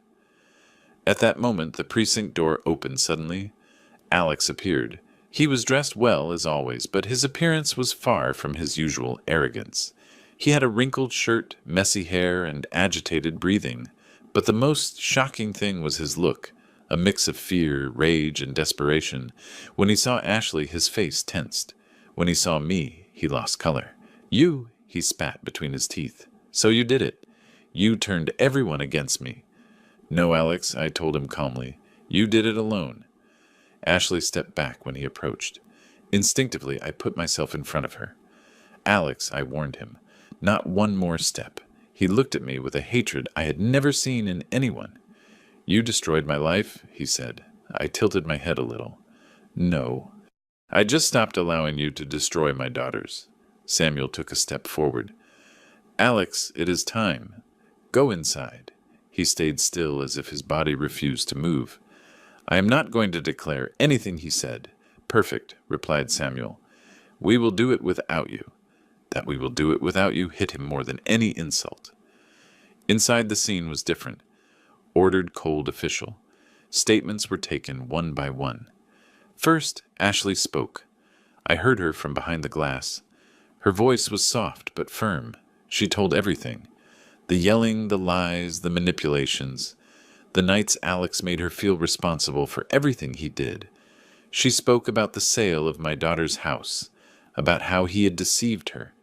At that moment, the precinct door opened suddenly. Alex appeared. He was dressed well, as always, but his appearance was far from his usual arrogance. He had a wrinkled shirt, messy hair, and agitated breathing. But the most shocking thing was his look, a mix of fear, rage, and desperation. When he saw Ashley, his face tensed. When he saw me, he lost color. "You," he spat between his teeth. "So you did it. You turned everyone against me." "No, Alex," I told him calmly. "You did it alone." Ashley stepped back when he approached. Instinctively, I put myself in front of her. "Alex," I warned him, "not one more step." He looked at me with a hatred I had never seen in anyone. "You destroyed my life," he said. I tilted my head a little. "No. I just stopped allowing you to destroy my daughters." Samuel took a step forward. "Alex, it is time. Go inside." He stayed still as if his body refused to move. "I am not going to declare anything he said." "Perfect," replied Samuel. "We will do it without you." That "we will do it without you" hit him more than any insult. Inside, the scene was different. Ordered, cold, official. Statements were taken one by one. First, Ashley spoke. I heard her from behind the glass. Her voice was soft but firm. She told everything. The yelling, the lies, the manipulations. The nights Alex made her feel responsible for everything he did. She spoke about the sale of my daughter's house, about how he had deceived her,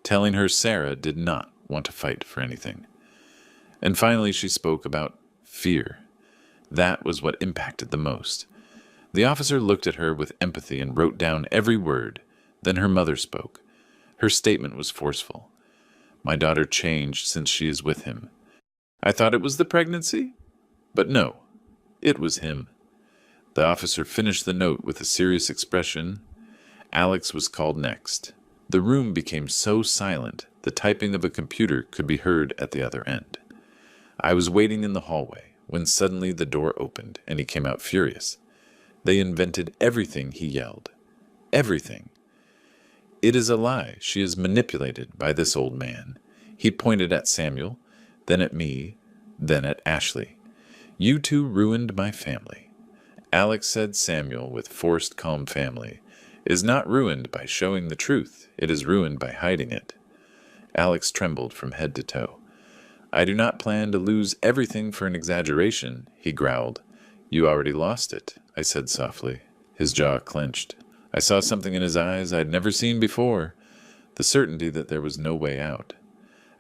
telling her Sarah did not want to fight for anything. And finally she spoke about fear. That was what impacted the most. The officer looked at her with empathy and wrote down every word. Then her mother spoke. Her statement was forceful. "My daughter changed since she is with him." I thought it was the pregnancy, but no, it was him. The officer finished the note with a serious expression. Alex was called next. The room became so silent, the typing of a computer could be heard at the other end. I was waiting in the hallway when suddenly the door opened and he came out furious. "They invented everything," he yelled. "Everything. It is a lie. She is manipulated by this old man." He pointed at Samuel, then at me, then at Ashley. "You two ruined my family." Alex said Samuel, with forced calm family, is not ruined by showing the truth. It is ruined by hiding it. Alex trembled from head to toe. I do not plan to lose everything for an exaggeration, he growled. You already lost it, I said softly. His jaw clenched. I saw something in his eyes I'd never seen before, the certainty that there was no way out.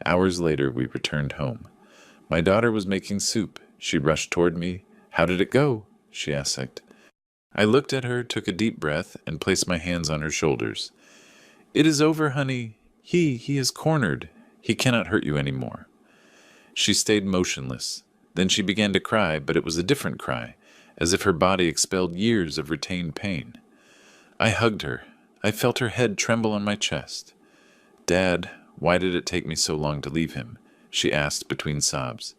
Hours later, we returned home. My daughter was making soup. She rushed toward me. How did it go? She asked. I looked at her, took a deep breath, and placed my hands on her shoulders. It is over, honey. He is cornered. He cannot hurt you any more. She stayed motionless. Then she began to cry, but it was a different cry, as if her body expelled years of retained pain. I hugged her. I felt her head tremble on my chest. Dad, why did it take me so long to leave him? She asked between sobs.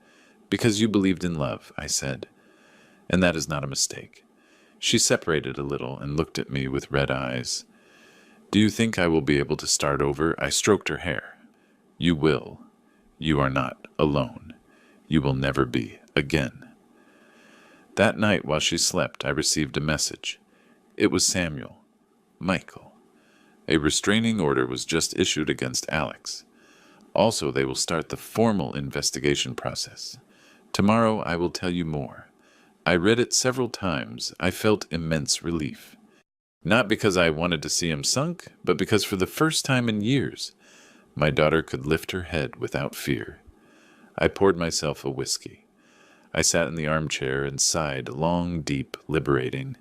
Because you believed in love, I said. And that is not a mistake. She separated a little and looked at me with red eyes. Do you think I will be able to start over? I stroked her hair. You will. You are not alone. You will never be again. That night while she slept, I received a message. It was Samuel. Michael. A restraining order was just issued against Alex. Also, they will start the formal investigation process. Tomorrow I will tell you more. I read it several times. I felt immense relief. Not because I wanted to see him sunk, but because for the first time in years, my daughter could lift her head without fear. I poured myself a whiskey. I sat in the armchair and sighed, long, deep, liberating.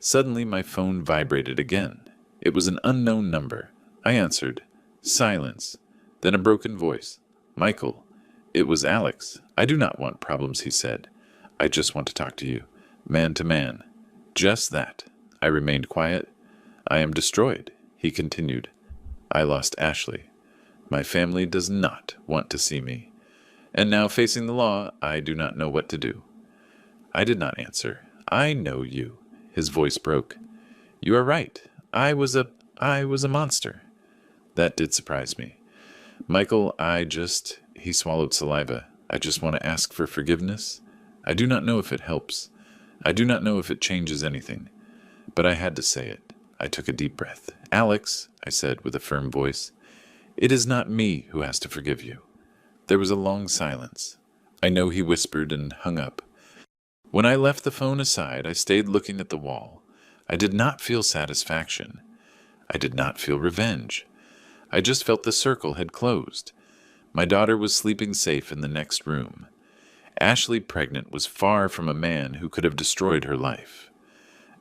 Suddenly my phone vibrated again. It was an unknown number. I answered. Silence. Then a broken voice. Michael. It was Alex. I do not want problems, he said. I just want to talk to you. Man to man. Just that. I remained quiet. I am destroyed, he continued. I lost Ashley. My family does not want to see me. And now facing the law, I do not know what to do. I did not answer. I know you. His voice broke. You are right. I was a monster. That did surprise me. Michael, he swallowed saliva. I just want to ask for forgiveness. I do not know if it helps. I do not know if it changes anything. But I had to say it. I took a deep breath. Alex, I said with a firm voice, it is not me who has to forgive you. There was a long silence. I know he whispered and hung up. When I left the phone aside, I stayed looking at the wall. I did not feel satisfaction. I did not feel revenge. I just felt the circle had closed. My daughter was sleeping safe in the next room. Ashley, pregnant, was far from a man who could have destroyed her life.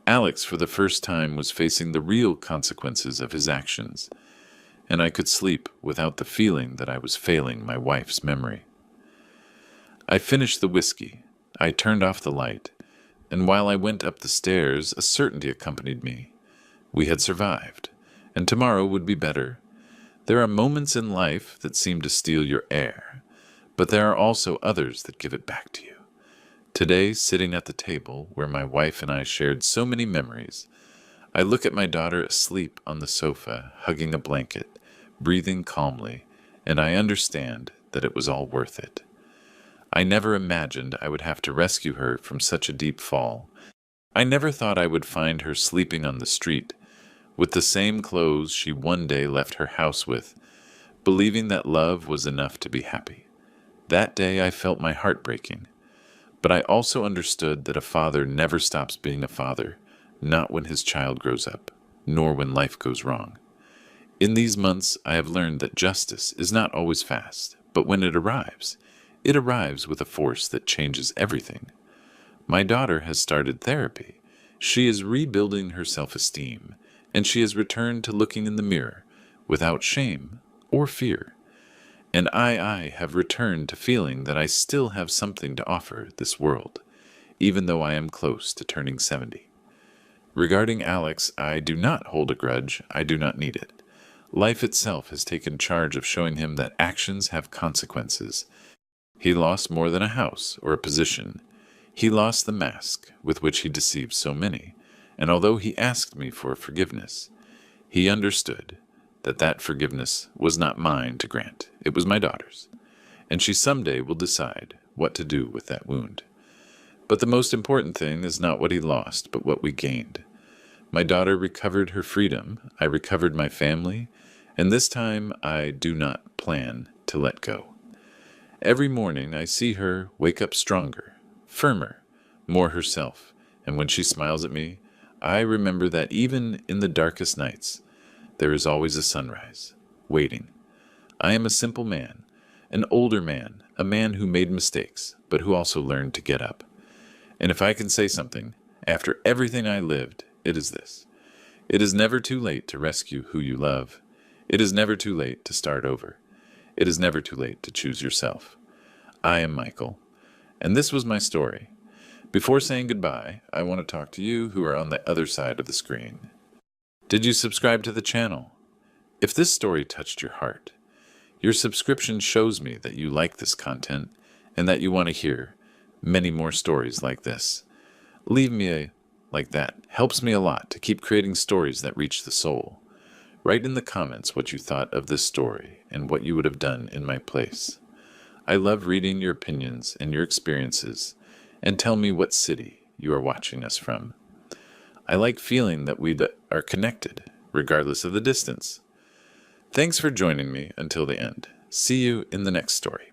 Alex, for the first time, was facing the real consequences of his actions, and I could sleep without the feeling that I was failing my wife's memory. I finished the whiskey. I turned off the light, and while I went up the stairs, a certainty accompanied me. We had survived, and tomorrow would be better. There are moments in life that seem to steal your air, but there are also others that give it back to you. Today, sitting at the table where my wife and I shared so many memories, I look at my daughter asleep on the sofa, hugging a blanket, breathing calmly, and I understand that it was all worth it. I never imagined I would have to rescue her from such a deep fall. I never thought I would find her sleeping on the street, with the same clothes she one day left her house with, believing that love was enough to be happy. That day I felt my heart breaking. But I also understood that a father never stops being a father, not when his child grows up, nor when life goes wrong. In these months, I have learned that justice is not always fast, but when it arrives with a force that changes everything. My daughter has started therapy. She is rebuilding her self-esteem, and she has returned to looking in the mirror without shame or fear. And I have returned to feeling that I still have something to offer this world, even though I am close to turning 70. Regarding Alex, I do not hold a grudge. I do not need it. Life itself has taken charge of showing him that actions have consequences. He lost more than a house or a position. He lost the mask with which he deceived so many, and although he asked me for forgiveness, he understood that forgiveness was not mine to grant. It was my daughter's, and she someday will decide what to do with that wound. But the most important thing is not what he lost, but what we gained. My daughter recovered her freedom, I recovered my family, and this time I do not plan to let go. Every morning I see her wake up stronger, firmer, more herself, and when she smiles at me, I remember that even in the darkest nights, there is always a sunrise, waiting. I am a simple man, an older man, a man who made mistakes, but who also learned to get up. And if I can say something, after everything I lived, it is this. It is never too late to rescue who you love. It is never too late to start over. It is never too late to choose yourself. I am Michael, and this was my story. Before saying goodbye, I want to talk to you who are on the other side of the screen. Did you subscribe to the channel? If this story touched your heart, your subscription shows me that you like this content and that you want to hear many more stories like this. Leave me a like that. Helps me a lot to keep creating stories that reach the soul. Write in the comments what you thought of this story and what you would have done in my place. I love reading your opinions and your experiences, and tell me what city you are watching us from. I like feeling that we are connected, regardless of the distance. Thanks for joining me until the end. See you in the next story.